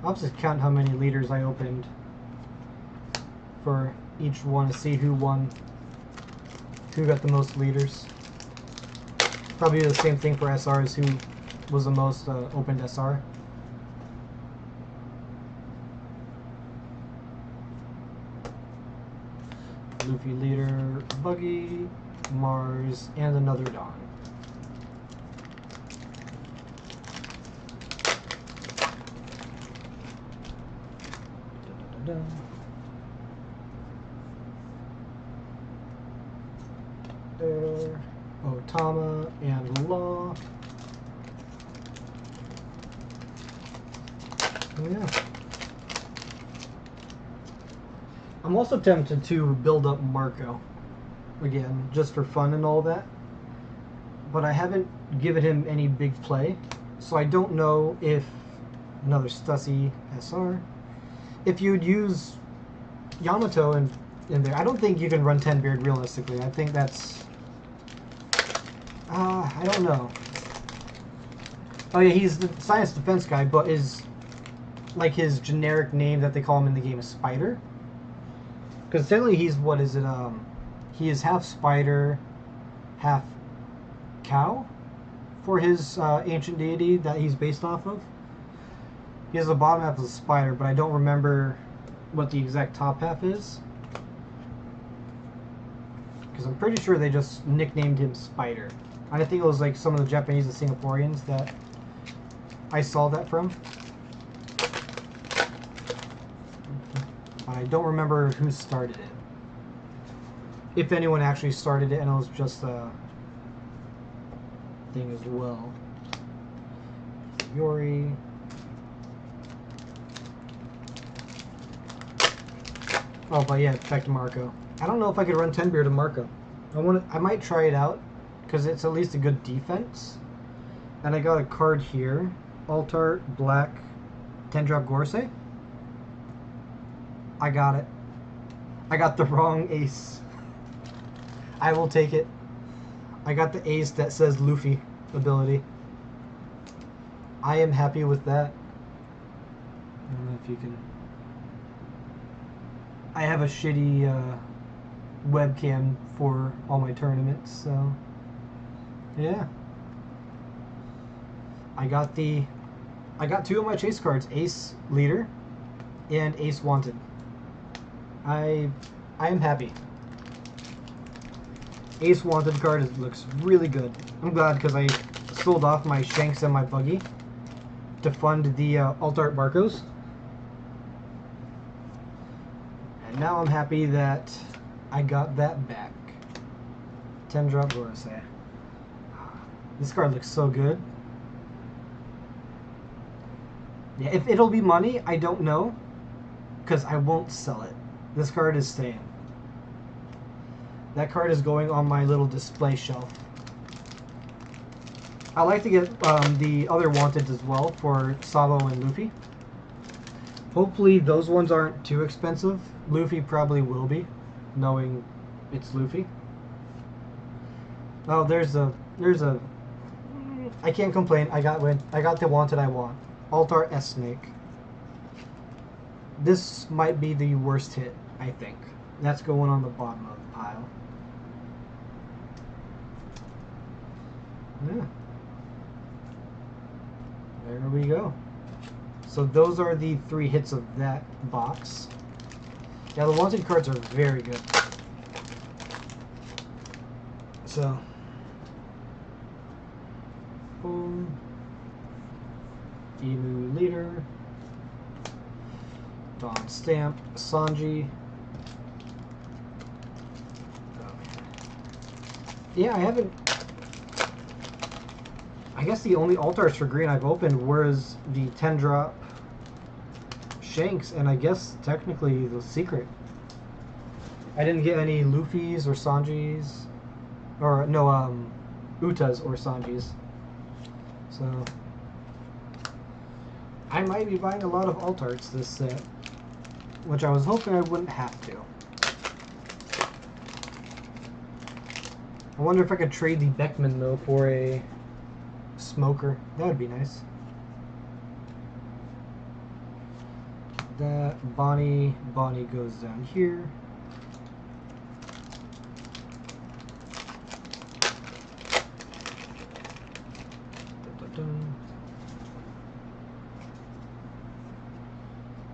A: I'll just count how many leaders I opened for each one to see who won, who got the most leaders. Probably the same thing for SRs, who was the most opened SR. Luffy leader, Buggy, Mars, and another Dawn. Da, da, da, da. There, Otama and Law. Oh yeah. I'm also tempted to build up Marco again, just for fun and all that. But I haven't given him any big play, so I don't know if another Stussy SR. If you'd use Yamato in there. I don't think you can run 10 beard realistically. I think that's... I don't know. Oh yeah, he's the science defense guy, but like his generic name that they call him in the game is Spider. Because technically he's, what is it, he is half spider, half cow for his ancient deity that he's based off of. He has the bottom half as a spider, but I don't remember what the exact top half is. Because I'm pretty sure they just nicknamed him Spider. I think it was like some of the Japanese and Singaporeans that I saw that from. But I don't remember who started it. If anyone actually started it and it was just a thing as well. Yori. Oh, but yeah, back to Marco. I don't know if I could run 10 beard to Marco. I might try it out because it's at least a good defense. And I got a card here. Altar, black, 10-drop Gorsei. I got it. I got the wrong ace. I will take it. I got the ace that says Luffy ability. I am happy with that. I don't know if you can... I have a shitty webcam for all my tournaments, so... Yeah. I got two of my chase cards, Ace Leader and Ace Wanted. I am happy. Ace Wanted card looks really good. I'm glad because I sold off my Shanks and my Buggy to fund the Alt-Art Barcos. And now I'm happy that I got that back. 10-drop Gorsei. This card looks so good. Yeah, if it'll be money, I don't know. Because I won't sell it. This card is staying. That card is going on my little display shelf. I like to get the other Wanted as well for Sabo and Luffy. Hopefully those ones aren't too expensive. Luffy probably will be, knowing it's Luffy. Oh, there's a... I can't complain. I got the Wanted I want. Altar S-Snake. This might be the worst hit, I think. That's going on the bottom of the pile. Yeah. There we go. So those are the 3 hits of that box. Yeah, the Wanted cards are very good. So... Boom. Emu Leader. Don Stamp. Sanji. Oh, man. Yeah, I haven't... I guess the only altars for green I've opened was the 10-drop Shanks, and I guess technically the secret. I didn't get any Luffy's or Sanji's, or no, Uta's or Sanji's. So I might be buying a lot of alt-arts this set, which I was hoping I wouldn't have to. I wonder if I could trade the Beckman though for a Smoker. That would be nice. That Bonnie goes down here. Dun,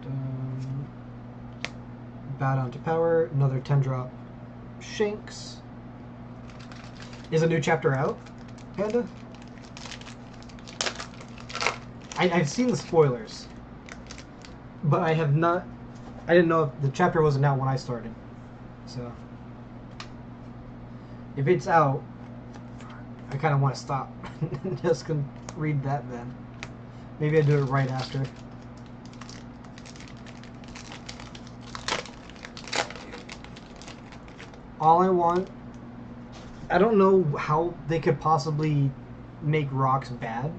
A: dun. Bow down to power. Another 10-drop Shanks. Is a new chapter out, Panda? I've seen the spoilers, but I have not. I didn't know if the chapter wasn't out when I started. So, if it's out, I kind of want to stop. Just can read that then. Maybe I do it right after. All I want. I don't know how they could possibly make Rocks bad.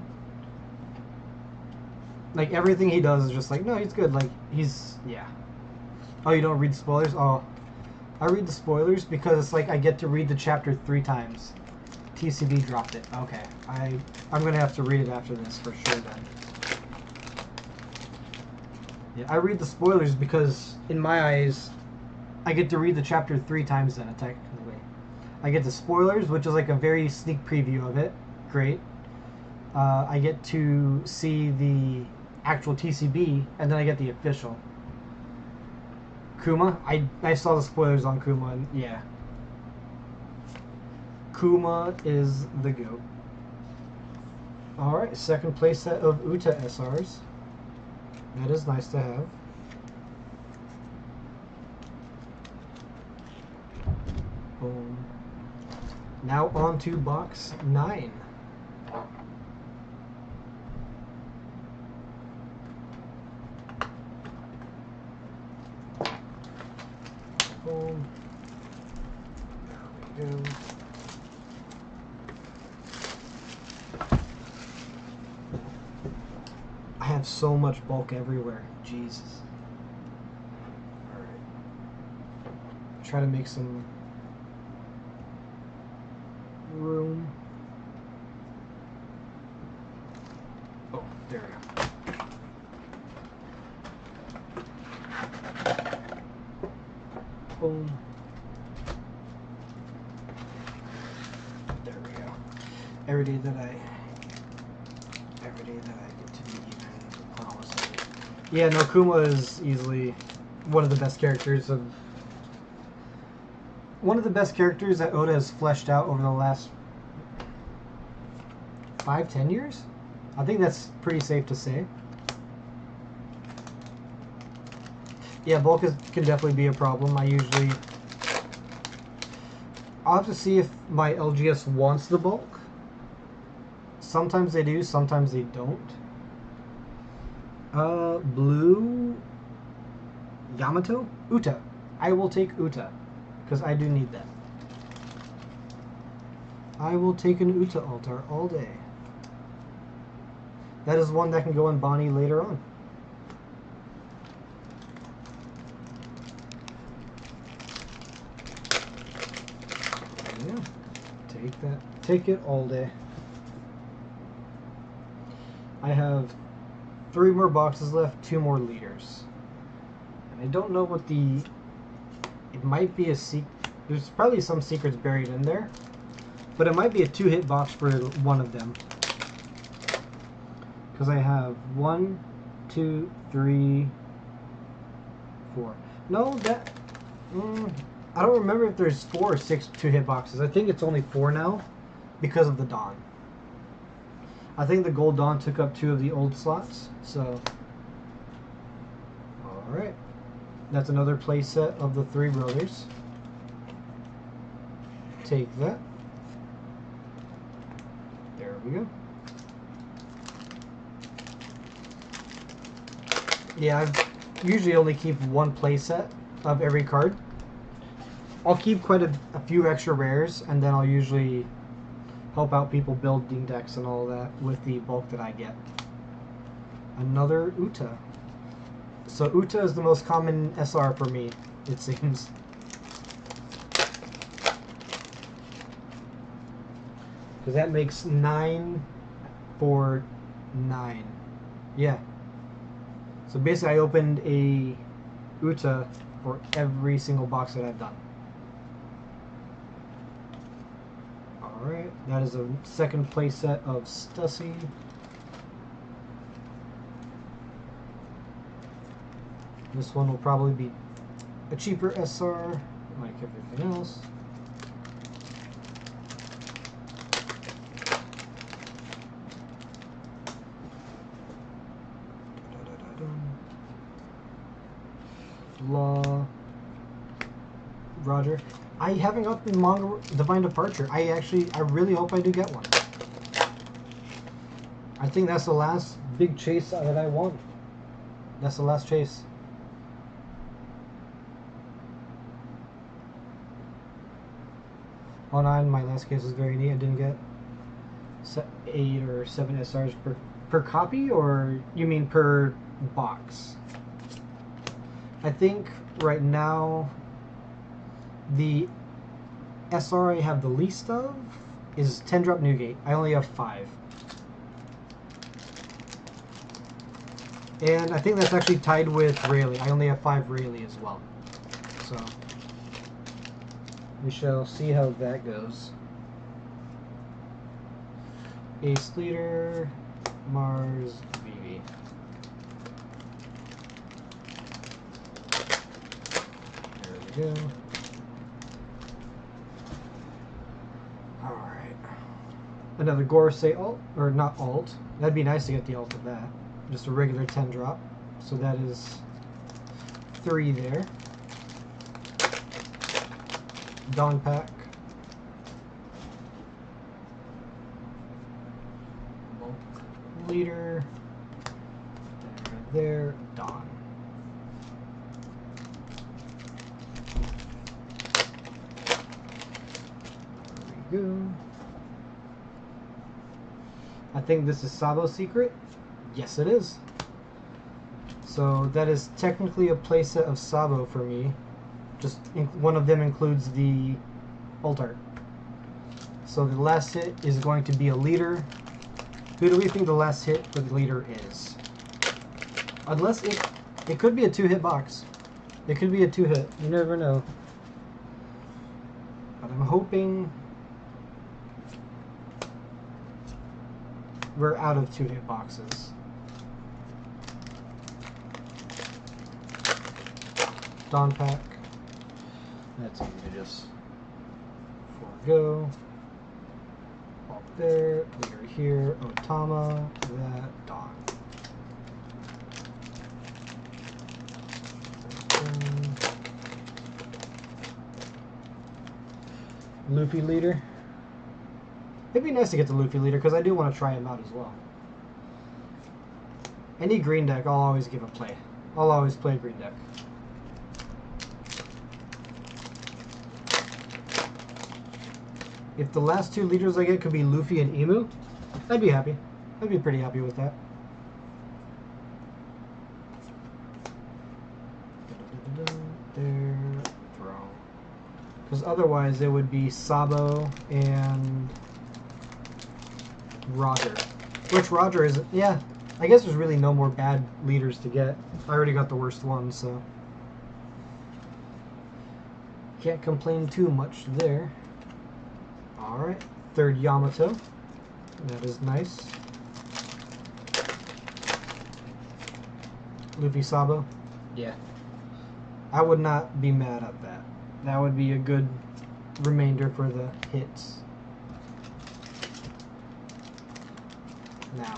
A: Like, everything he does is just like, no, he's good. Like, he's, yeah. Oh, you don't read the spoilers? Oh, I read the spoilers because it's like I get to read the chapter 3 times. TCB dropped it. Okay, I'm gonna have to read it after this for sure then. Yeah, I read the spoilers because in my eyes, I get to read the chapter 3 times then, technically. I get the spoilers, which is like a very sneak preview of it. Great. I get to see the actual TCB, and then I get the official. Kuma, I saw the spoilers on Kuma, and yeah. Kuma is the GOAT. Alright, second place set of Uta SRs. That is nice to have. Boom. Now on to box 9. Boom. There we go. I have so much bulk everywhere. Jesus. Alright. Try to make some room. Oh, there we go. Boom. There we go. Every day that I get to be even, honestly. Yeah, no, Kuma is easily one of the best characters that Oda has fleshed out over the last 5-10 years. I think that's pretty safe to say. Yeah, bulk can definitely be a problem. I'll have to see if my LGS wants the bulk. Sometimes they do, sometimes they don't. Blue Yamato? Uta. I will take Uta, because I do need that. I will take an Uta altar all day. That is one that can go in Bonnie later on. Yeah, take that. Take it all day. I have 3 more boxes left, 2 more liters. And I don't know what it might be a secret. There's probably some secrets buried in there. But it might be a 2-hit box for one of them. Because I have 1, 2, 3, 4. No, that... I don't remember if there's 4 or 6 2-hit boxes. I think it's only 4 now because of the Dawn. I think the Gold Dawn took up 2 of the old slots, so... Alright. That's another play set of the 3 brothers. Take that. There we go. Yeah, I usually only keep 1 play set of every card. I'll keep quite a few extra rares, and then I'll usually help out people building decks and all that with the bulk that I get. Another Uta. So Uta is the most common SR for me, it seems. Because that makes 9 for 9. Yeah. So basically I opened a Uta for every single box that I've done. Alright, that is a second play set of Stussy. This one will probably be a cheaper SR, like everything else. Law. Roger. I haven't got the manga Divine Departure. I really hope I do get one. I think that's the last big chase that I want. That's the last chase. Oh, 9, my last case was very neat. I didn't get 8 or 7 SRs per copy, or you mean per box? I think right now, the SR I have the least of is 10 drop Newgate. I only have 5. And I think that's actually tied with Rayleigh. I only have 5 Rayleigh as well. So we shall see how that goes. Ace Leader, Mars, Vivi. There we go. Alright. Another Gorsay alt, or not alt. That'd be nice to get the alt of that. Just a regular 10 drop. So that is 3 there. Dawn Pack. Bulk Leader. There, Dawn. There we go. I think this is Sabo's secret. Yes, it is. So that is technically a playset of Sabo for me. Just one of them includes the alt art. So the last hit is going to be a leader. Who do we think the last hit for the leader is? Unless it could be a 2-hit box. It could be a 2-hit. You never know. But I'm hoping we're out of 2-hit boxes. Dawn Pack. That's easy to just forego. Up there, leader here, Otama, that, Dawn. Luffy leader. It'd be nice to get the Luffy leader because I do want to try him out as well. Any green deck, I'll always give a play. I'll always play green deck. If the last 2 leaders I get could be Luffy and Emu, I'd be happy. I'd be pretty happy with that. There, throw. Because otherwise it would be Sabo and Roger. Which Roger is, yeah, I guess there's really no more bad leaders to get. I already got the worst one, so can't complain too much there. Alright, 3rd Yamato. That is nice. Luffy Sabo. Yeah. I would not be mad at that. That would be a good remainder for the hits. Now,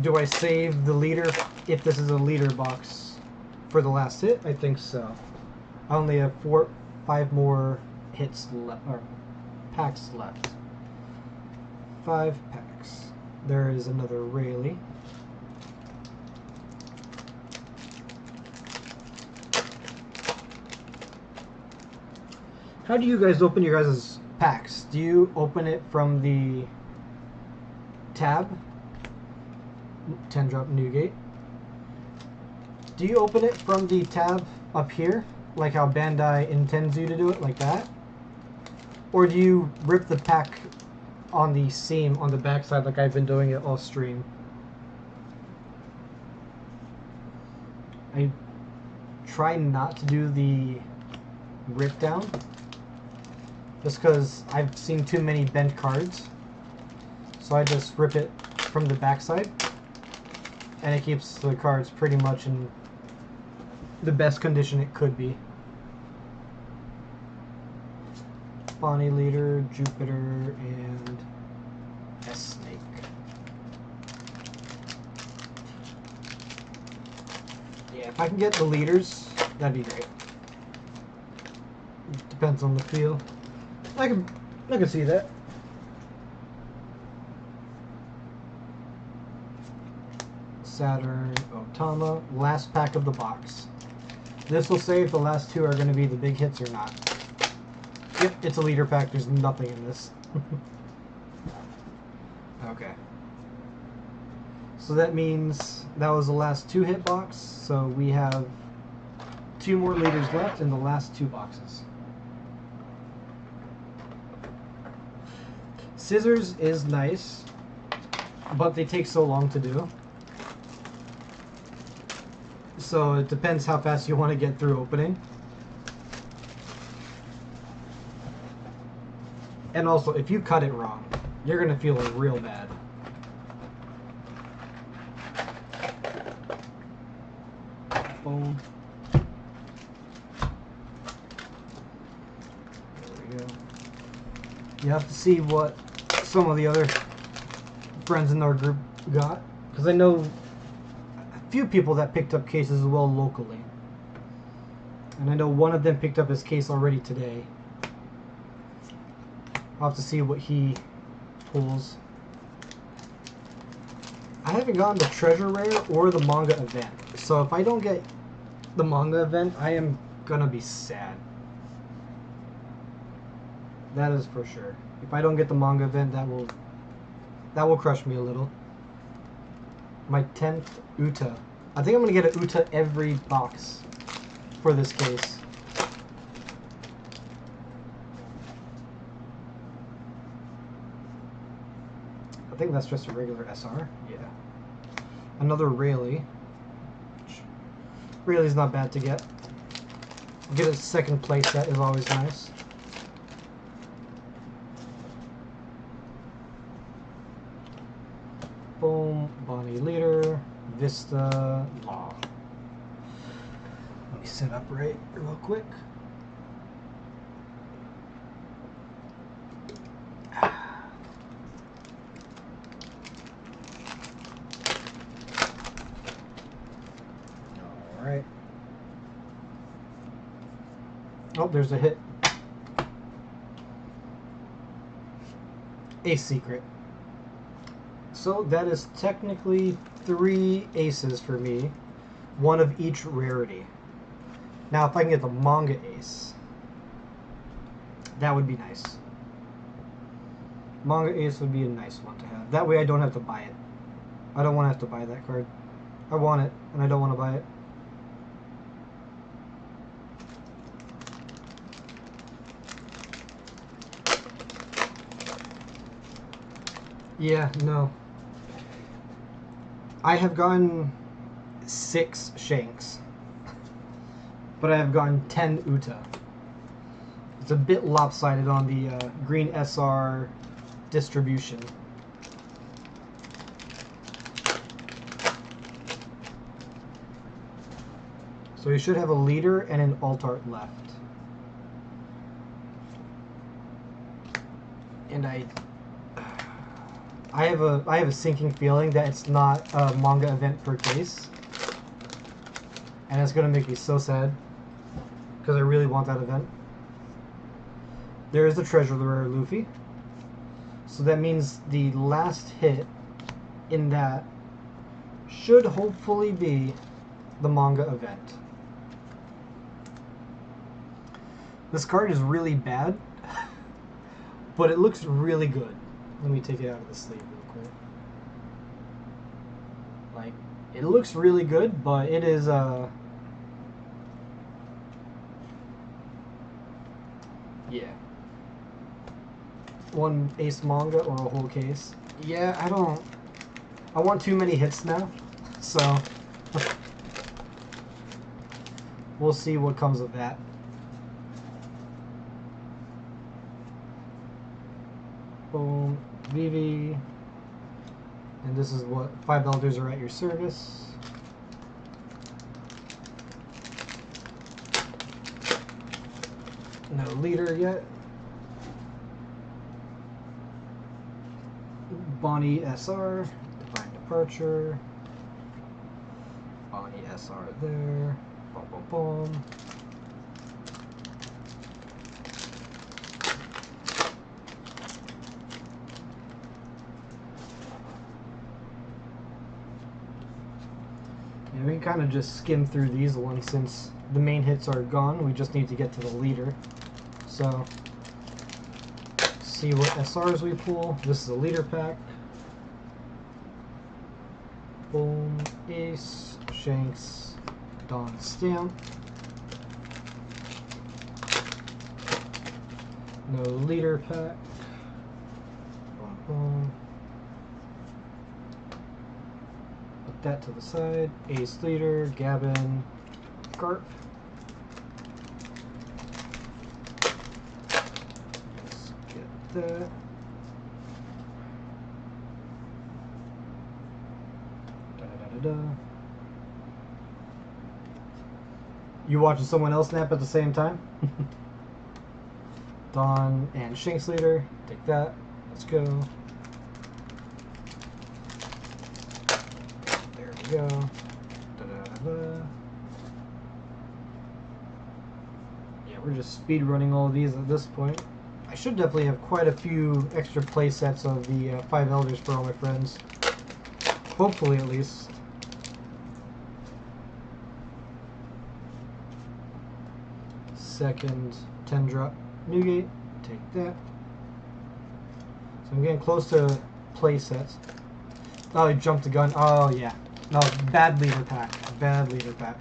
A: do I save the leader if this is a leader box for the last hit? I think so. I only have 5 more hits left, or packs left. 5 packs. There is another Rayleigh. How do you guys open your guys' packs? Do you open it from the tab? 10 drop Newgate. Do you open it from the tab up here, like how Bandai intends you to do it, like that? Or do you rip the pack on the seam on the backside like I've been doing it all stream? I try not to do the rip down, just because I've seen too many bent cards. So I just rip it from the backside, and it keeps the cards pretty much in the best condition it could be. Bonnie Leader, Jupiter, and S-Snake. Yeah, if I can get the leaders, that'd be great. Depends on the feel. I can see that. Saturn, Otama, last pack of the box. This will say if the last 2 are going to be the big hits or not. Yep, it's a leader pack. There's nothing in this. Okay. So that means that was the last 2 hit box. So we have 2 more leaders left in the last 2 boxes. Scissors is nice, but they take so long to do. So it depends how fast you want to get through opening. And also, if you cut it wrong, you're going to feel real bad. Boom. There we go. You have to see what some of the other friends in our group got, because I know a few people that picked up cases as well locally. And I know one of them picked up his case already today. I'll have to see what he pulls. I haven't gotten the treasure rare or the manga event. So if I don't get the manga event, I am gonna be sad. That is for sure. If I don't get the manga event, that will crush me a little. My 10th Uta. I think I'm gonna get an Uta every box for this case. I think that's just a regular SR. Yeah. Another Rayleigh. Rayleigh's not bad to get. Get a second play set is always nice. Boom. Bonnie Leader. Vista. Law. Let me sit upright real quick. Alright. Oh, there's a hit. Ace secret. So that is technically 3 aces for me. 1 of each rarity. Now if I can get the manga ace, that would be nice. Manga ace would be a nice one to have. That way I don't have to buy it. I don't want to have to buy that card. I want it, and I don't want to buy it. Yeah, no. I have gotten 6 Shanks, but I have gotten 10 Uta. It's a bit lopsided on the green SR distribution. So you should have a leader and an alt art left. And I have a sinking feeling that it's not a manga event per case. And it's gonna make me so sad. Because I really want that event. There is the treasure rare Luffy. So that means the last hit in that should hopefully be the manga event. This card is really bad, but it looks really good. Let me take it out of the sleeve real quick. Like, it looks really good, but it is yeah. 1 ace manga or a whole case. Yeah, I want too many hits now, so we'll see what comes of that. Boom, Vivi, and this is what 5 elders are at your service. No leader yet. Bonnie SR, Divine Departure. Bonnie SR there. Boom, boom, boom. Yeah, we can kind of just skim through these ones since the main hits are gone. We just need to get to the leader. So, see what SRs we pull. This is a leader pack. Boom, Ace, Shanks, Dawn Stamp. No leader pack. Boom, boom. Put that to the side. Ace leader, Gavin, Garp. Let's get that. Da-da-da-da-da. You watching someone else snap at the same time? Dawn and Shanks leader. Take that. Let's go. There we go. Da-da-da-da. Yeah, we're just speed running all of these at this point. I should definitely have quite a few extra play sets of the 5 Elders for all my friends. Hopefully, at least. Second 10 drop Newgate. Take that. So I'm getting close to play sets. Oh, I jumped the gun. Oh, yeah. No, bad leader pack. Bad leader pack.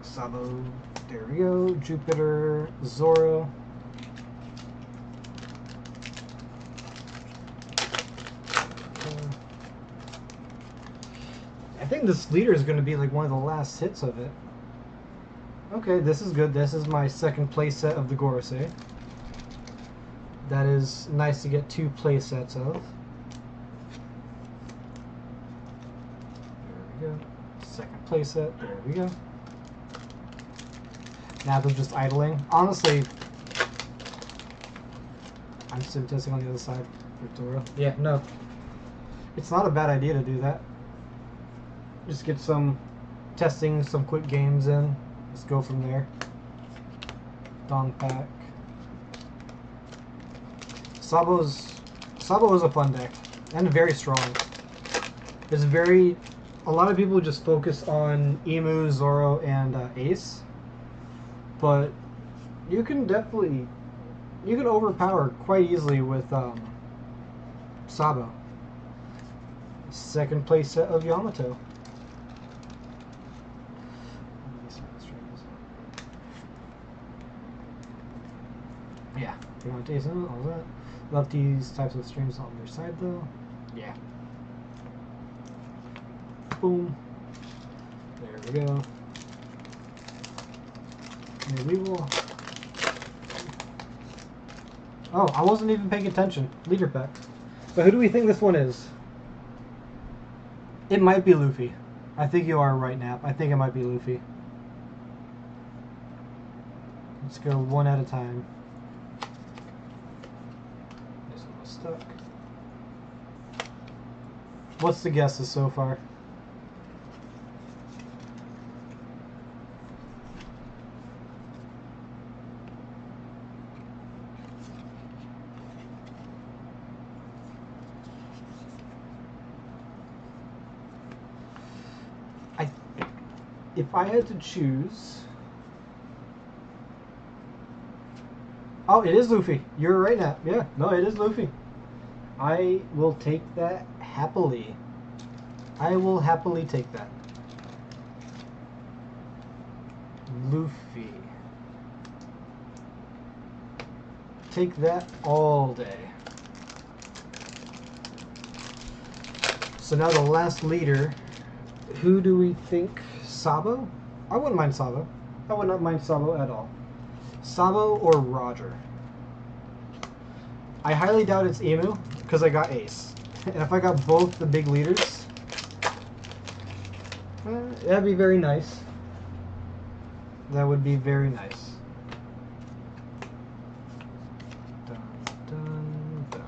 A: Sabo. There we go. Jupiter. Zoro. I think this leader is going to be like one of the last hits of it. Okay, this is good. This is my second play set of the Gorosei. That is nice to get 2 play sets of. There we go. Second play set. There we go. Now they're just idling. Honestly, I'm sim testing on the other side. Victoria. Yeah, no. It's not a bad idea to do that. Just get some testing, some quick games in. Let's go from there. Dong pack. Sabo is a fun deck and very strong. It's very. A lot of people just focus on Emu, Zoro, and Ace, but you can definitely overpower quite easily with Sabo. Second place set of Yamato. Yeah, Yamato, all that. Love these types of streams on their side though. Yeah. Boom. There we go. And we will. Oh, I wasn't even paying attention. Leader pack. So who do we think this one is? It might be Luffy. I think you are right, Nap. I think it might be Luffy. Let's go one at a time. This one was stuck. What's the guesses so far? If I had to choose... Oh, it is Luffy. You're right now. Yeah, no, it is Luffy. I will take that happily. I will happily take that. Luffy. Take that all day. So now the last leader. Who do we think? Sabo? I wouldn't mind Sabo. I would not mind Sabo at all. Sabo or Roger? I highly doubt it's Emu, because I got Ace. And if I got both the big leaders, that'd be very nice. That would be very nice. Dun, dun, dun.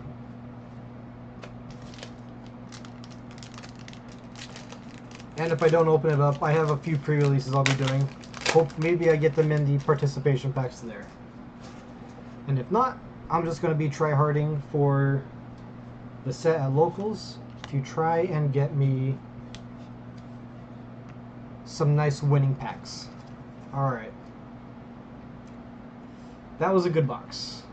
A: And if I don't open it up, I have a few pre-releases I'll be doing. Hope maybe I get them in the participation packs there. And if not, I'm just going to be tryharding for the set at locals to try and get me some nice winning packs. Alright. That was a good box.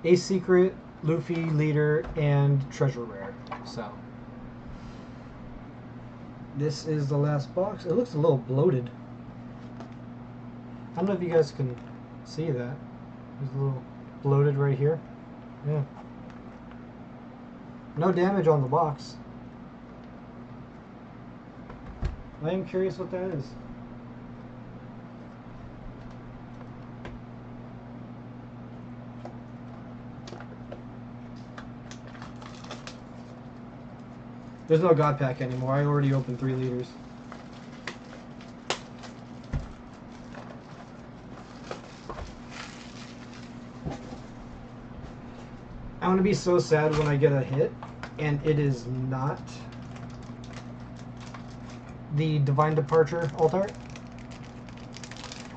A: Ace Secret, Luffy, Leader, and Treasure Rare. So this is the last box. It looks a little bloated. I don't know if you guys can see that. There's a little bloated right here. Yeah. No damage on the box. I am curious what that is. There's no God Pack anymore. I already opened 3 liters. I'm gonna be so sad when I get a hit and it is not the Divine Departure alt art.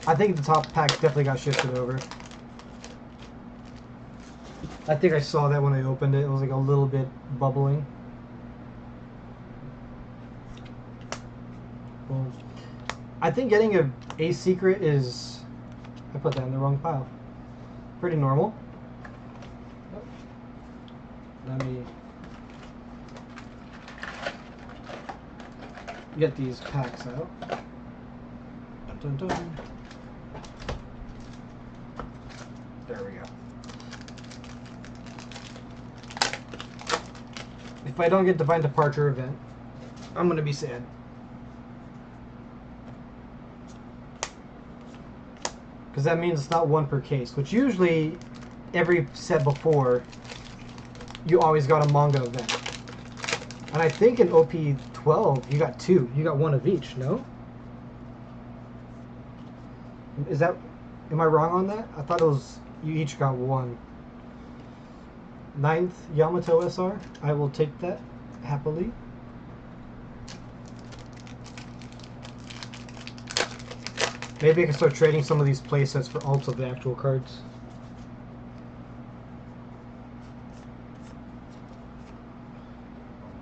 A: I think the top pack definitely got shifted over. I think I saw that when I opened it. It was like a little bit bubbling. Well, I think getting a secret is... I put that in the wrong pile. Pretty normal. Let me get these packs out. Dun, dun, dun. There we go. If I don't get Divine Departure event, I'm gonna be sad. Because that means it's not 1 per case, which usually every set before you always got a manga event. And I think in OP12 you got 2. You got 1 of each, no? Is that... Am I wrong on that? I thought it was... You each got 1. 9th Yamato SR. I will take that happily. Maybe I can start trading some of these playsets for alts of the actual cards.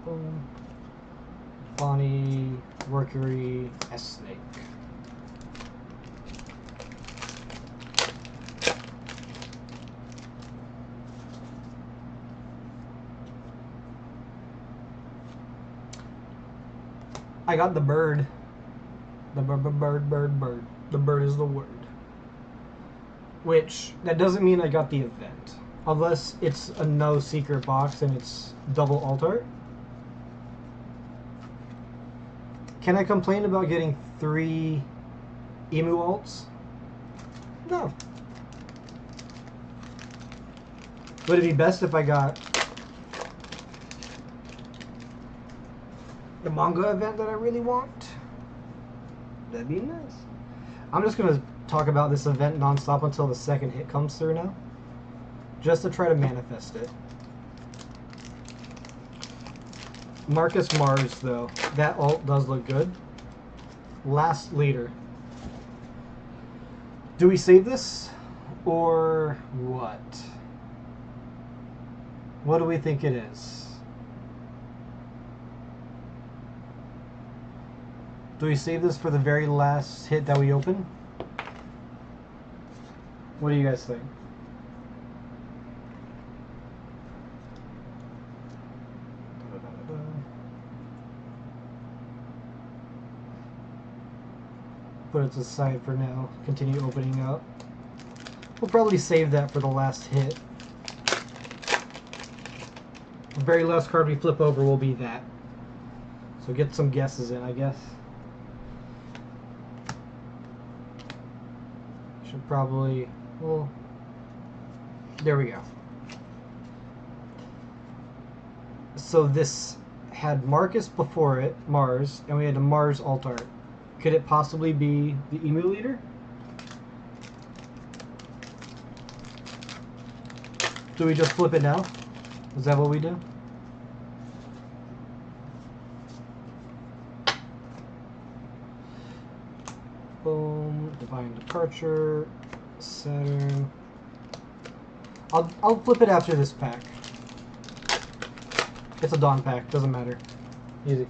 A: Boom. Bonnie, Mercury, S-Snake. I got the bird. The bird. The bird is the word. Which, that doesn't mean I got the event. Unless it's a no secret box and it's double alt art. Can I complain about getting 3 emu alts? No. Would it be best if I got the manga event that I really want? That'd be nice. I'm just going to talk about this event nonstop until the second hit comes through now. Just to try to manifest it. Marcus Mars, though. That alt does look good. Last leader. Do we save this? Or what? What do we think it is? Do we save this for the very last hit that we open? What do you guys think? Put it aside for now. Continue opening up. We'll probably save that for the last hit. The very last card we flip over will be that. So get some guesses in, I guess. Should probably... Well, there we go. So this had Marcus before it, Mars, and we had a Mars alt art. Could it possibly be the emu leader? Do we just flip it now? Is that what we do? Boom, Divine Departure, Saturn. I'll flip it after this pack. It's a Dawn pack, doesn't matter. Easy.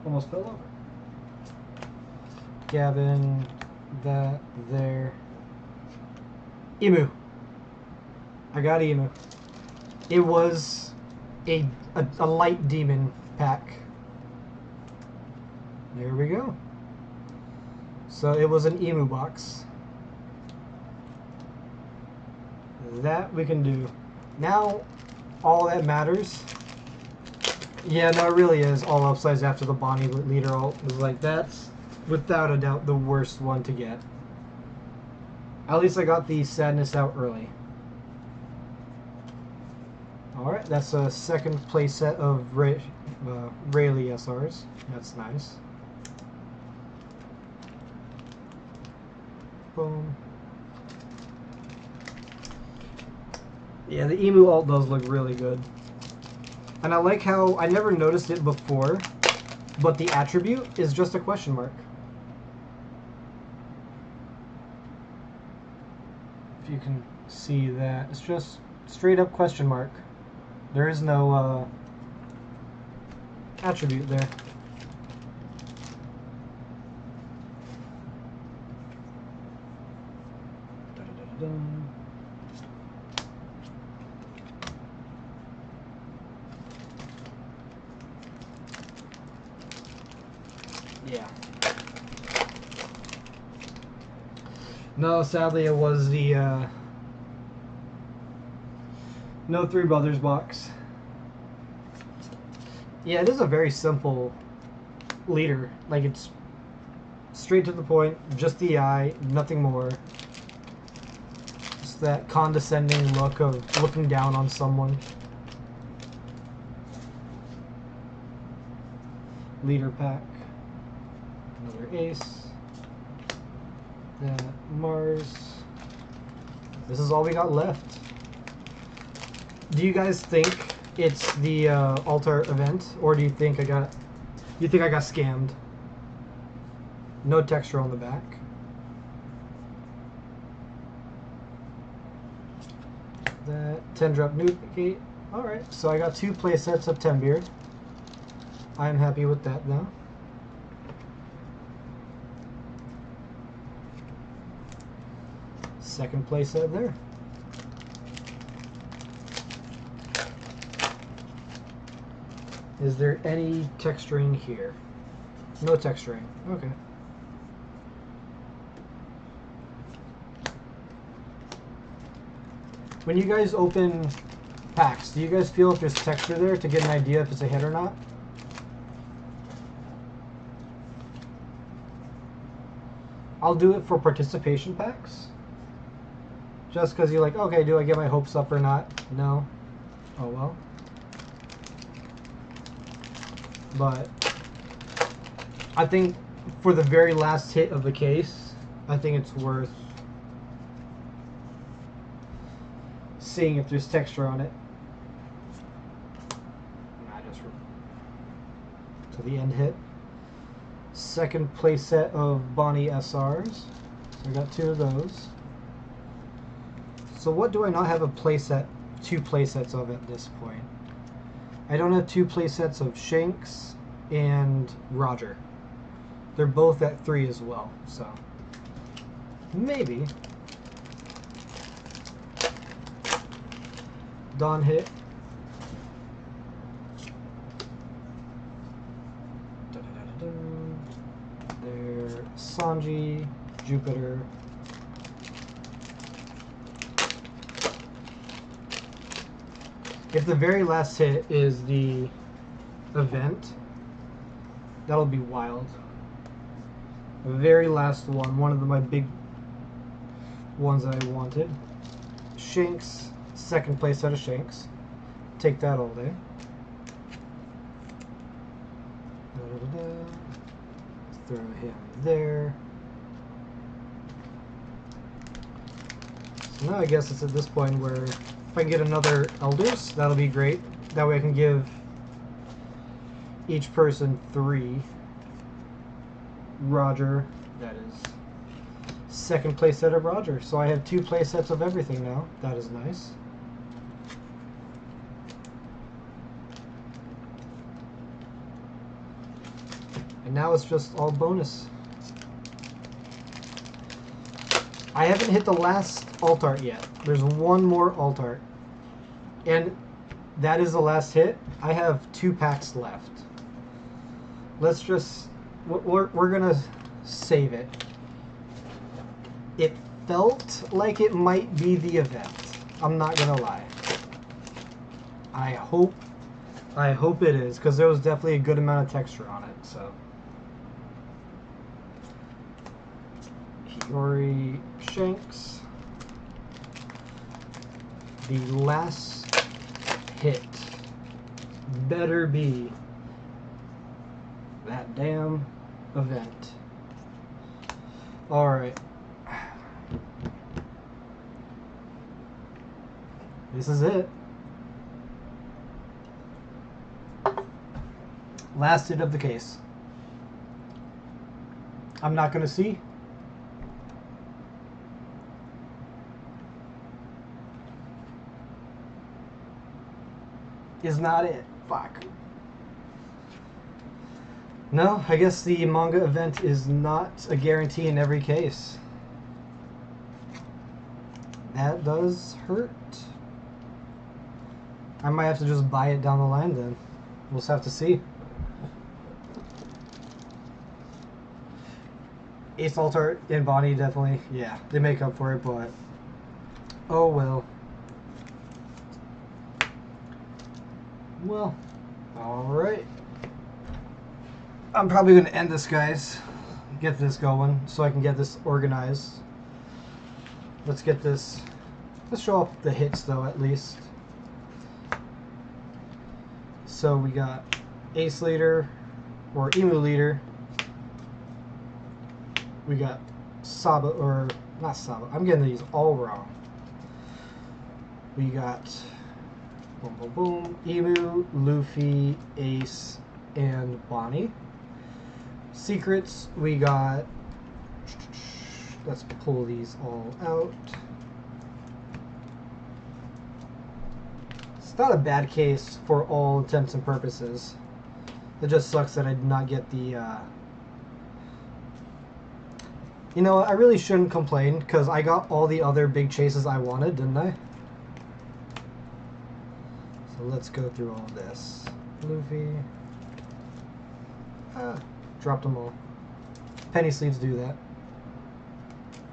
A: Almost fell over. Gavin, that, there. Emu. I got Emu. It was a light demon pack. There we go. So it was an emu box. That we can do. Now, all that matters. Yeah, no, it really is all upsides after the Bonnie leader alt. Was like, that's without a doubt the worst one to get. At least I got the sadness out early. Alright, that's a second playset of Rayleigh SRs. That's nice. Boom. Yeah, the emu alt does look really good. And I like how I never noticed it before, but the attribute is just a question mark. If you can see that, it's just straight up question mark. There is no attribute there. Da-da-da-da-dum. Yeah. No, sadly it was the no Three Brothers box. Yeah, it is a very simple leader. Like, it's straight to the point, just the eye, nothing more. Just that condescending look of looking down on someone. Leader pack. Another ace. That Mars. This is all we got left. Do you guys think it's the altar event, or do you think I got scammed? No texture on the back. That 10-drop Newgate. Alright, so I got 2 playsets of Tenbeard. I'm happy with that now. Second playset there. Is there any texturing here? No texturing. Okay. When you guys open packs, do you guys feel if there's texture there to get an idea if it's a hit or not? I'll do it for participation packs. Just because you're like, okay, do I get my hopes up or not? No. Oh well. But I think for the very last hit of the case, I think it's worth seeing if there's texture on it. Nah, just to the end hit. Second playset of Bonnie SRs. So I got 2 of those. So what do I not have a playset, 2 playsets of at this point? I don't have 2 playsets of Shanks and Roger. They're both at 3 as well, so maybe. Dawn hit. There, Sanji, Jupiter. If the very last hit is the event, that'll be wild. The very last one of my big ones that I wanted. Shanks, second place set of Shanks. Take that all day. Throw him there. So now I guess it's at this point where if I can get another Elders, that'll be great. That way I can give each person 3. Roger, that is second place set of Roger. So I have 2 play sets of everything now. That is nice. And now it's just all bonus. I haven't hit the last alt art yet. There's one more alt art. And that is the last hit. I have 2 packs left. Let's just we're gonna save it. It felt like it might be the event. I'm not gonna lie. I hope it is, because there was definitely a good amount of texture on it. So Hiyori Shanks. The last hit better be that damn event. Alright. This is it. Last hit of the case. I'm not gonna see. Is not it. Fuck. No, I guess the manga event is not a guarantee in every case. That does hurt. I might have to just buy it down the line then. We'll just have to see. Ace Altar and Bonnie definitely, yeah, they make up for it, but oh well. Well, alright. I'm probably going to end this, guys. Get this going so I can get this organized. Let's get this. Let's show off the hits, though, at least. So we got Ace Leader, or Emu Leader. We got Saba, or not Saba. I'm getting these all wrong. We got boom, boom, boom. Emu, Luffy, Ace, and Bonnie. Secrets, we got. Let's pull these all out. It's not a bad case for all intents and purposes. It just sucks that I did not get the. You know, I really shouldn't complain because I got all the other big chases I wanted, didn't I? So let's go through all this. Luffy. Dropped them all. Penny sleeves do that.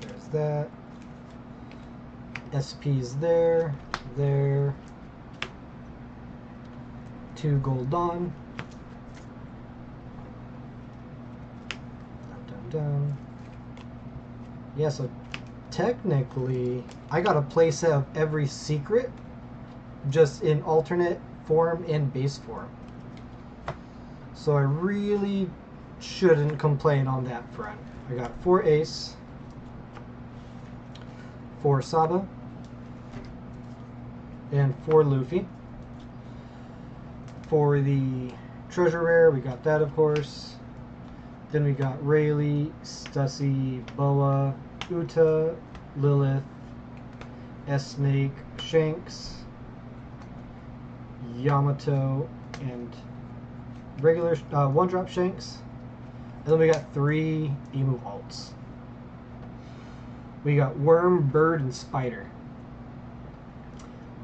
A: There's that. SP's there. There. 2 gold Dawn. Down, down, down. Yeah, so technically, I got a playset of every secret, just in alternate form and base form. So I really shouldn't complain on that front. I got 4 Ace, 4 Saba, and 4 Luffy. For the treasure rare, we got that, of course. Then we got Rayleigh, Stussy, Boa, Uta, Lilith, S-Snake, Shanks, Yamato, and regular 1-drop Shanks. And then we got 3 Emu alts. We got Worm, Bird, and Spider.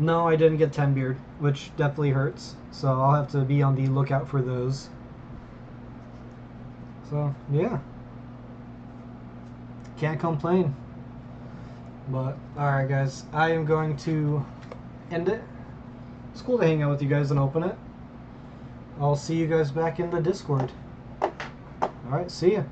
A: No, I didn't get 10 Beard, which definitely hurts. So I'll have to be on the lookout for those. So, yeah. Can't complain. But, alright guys, I am going to end it. It's cool to hang out with you guys and open it. I'll see you guys back in the Discord. Alright, see ya.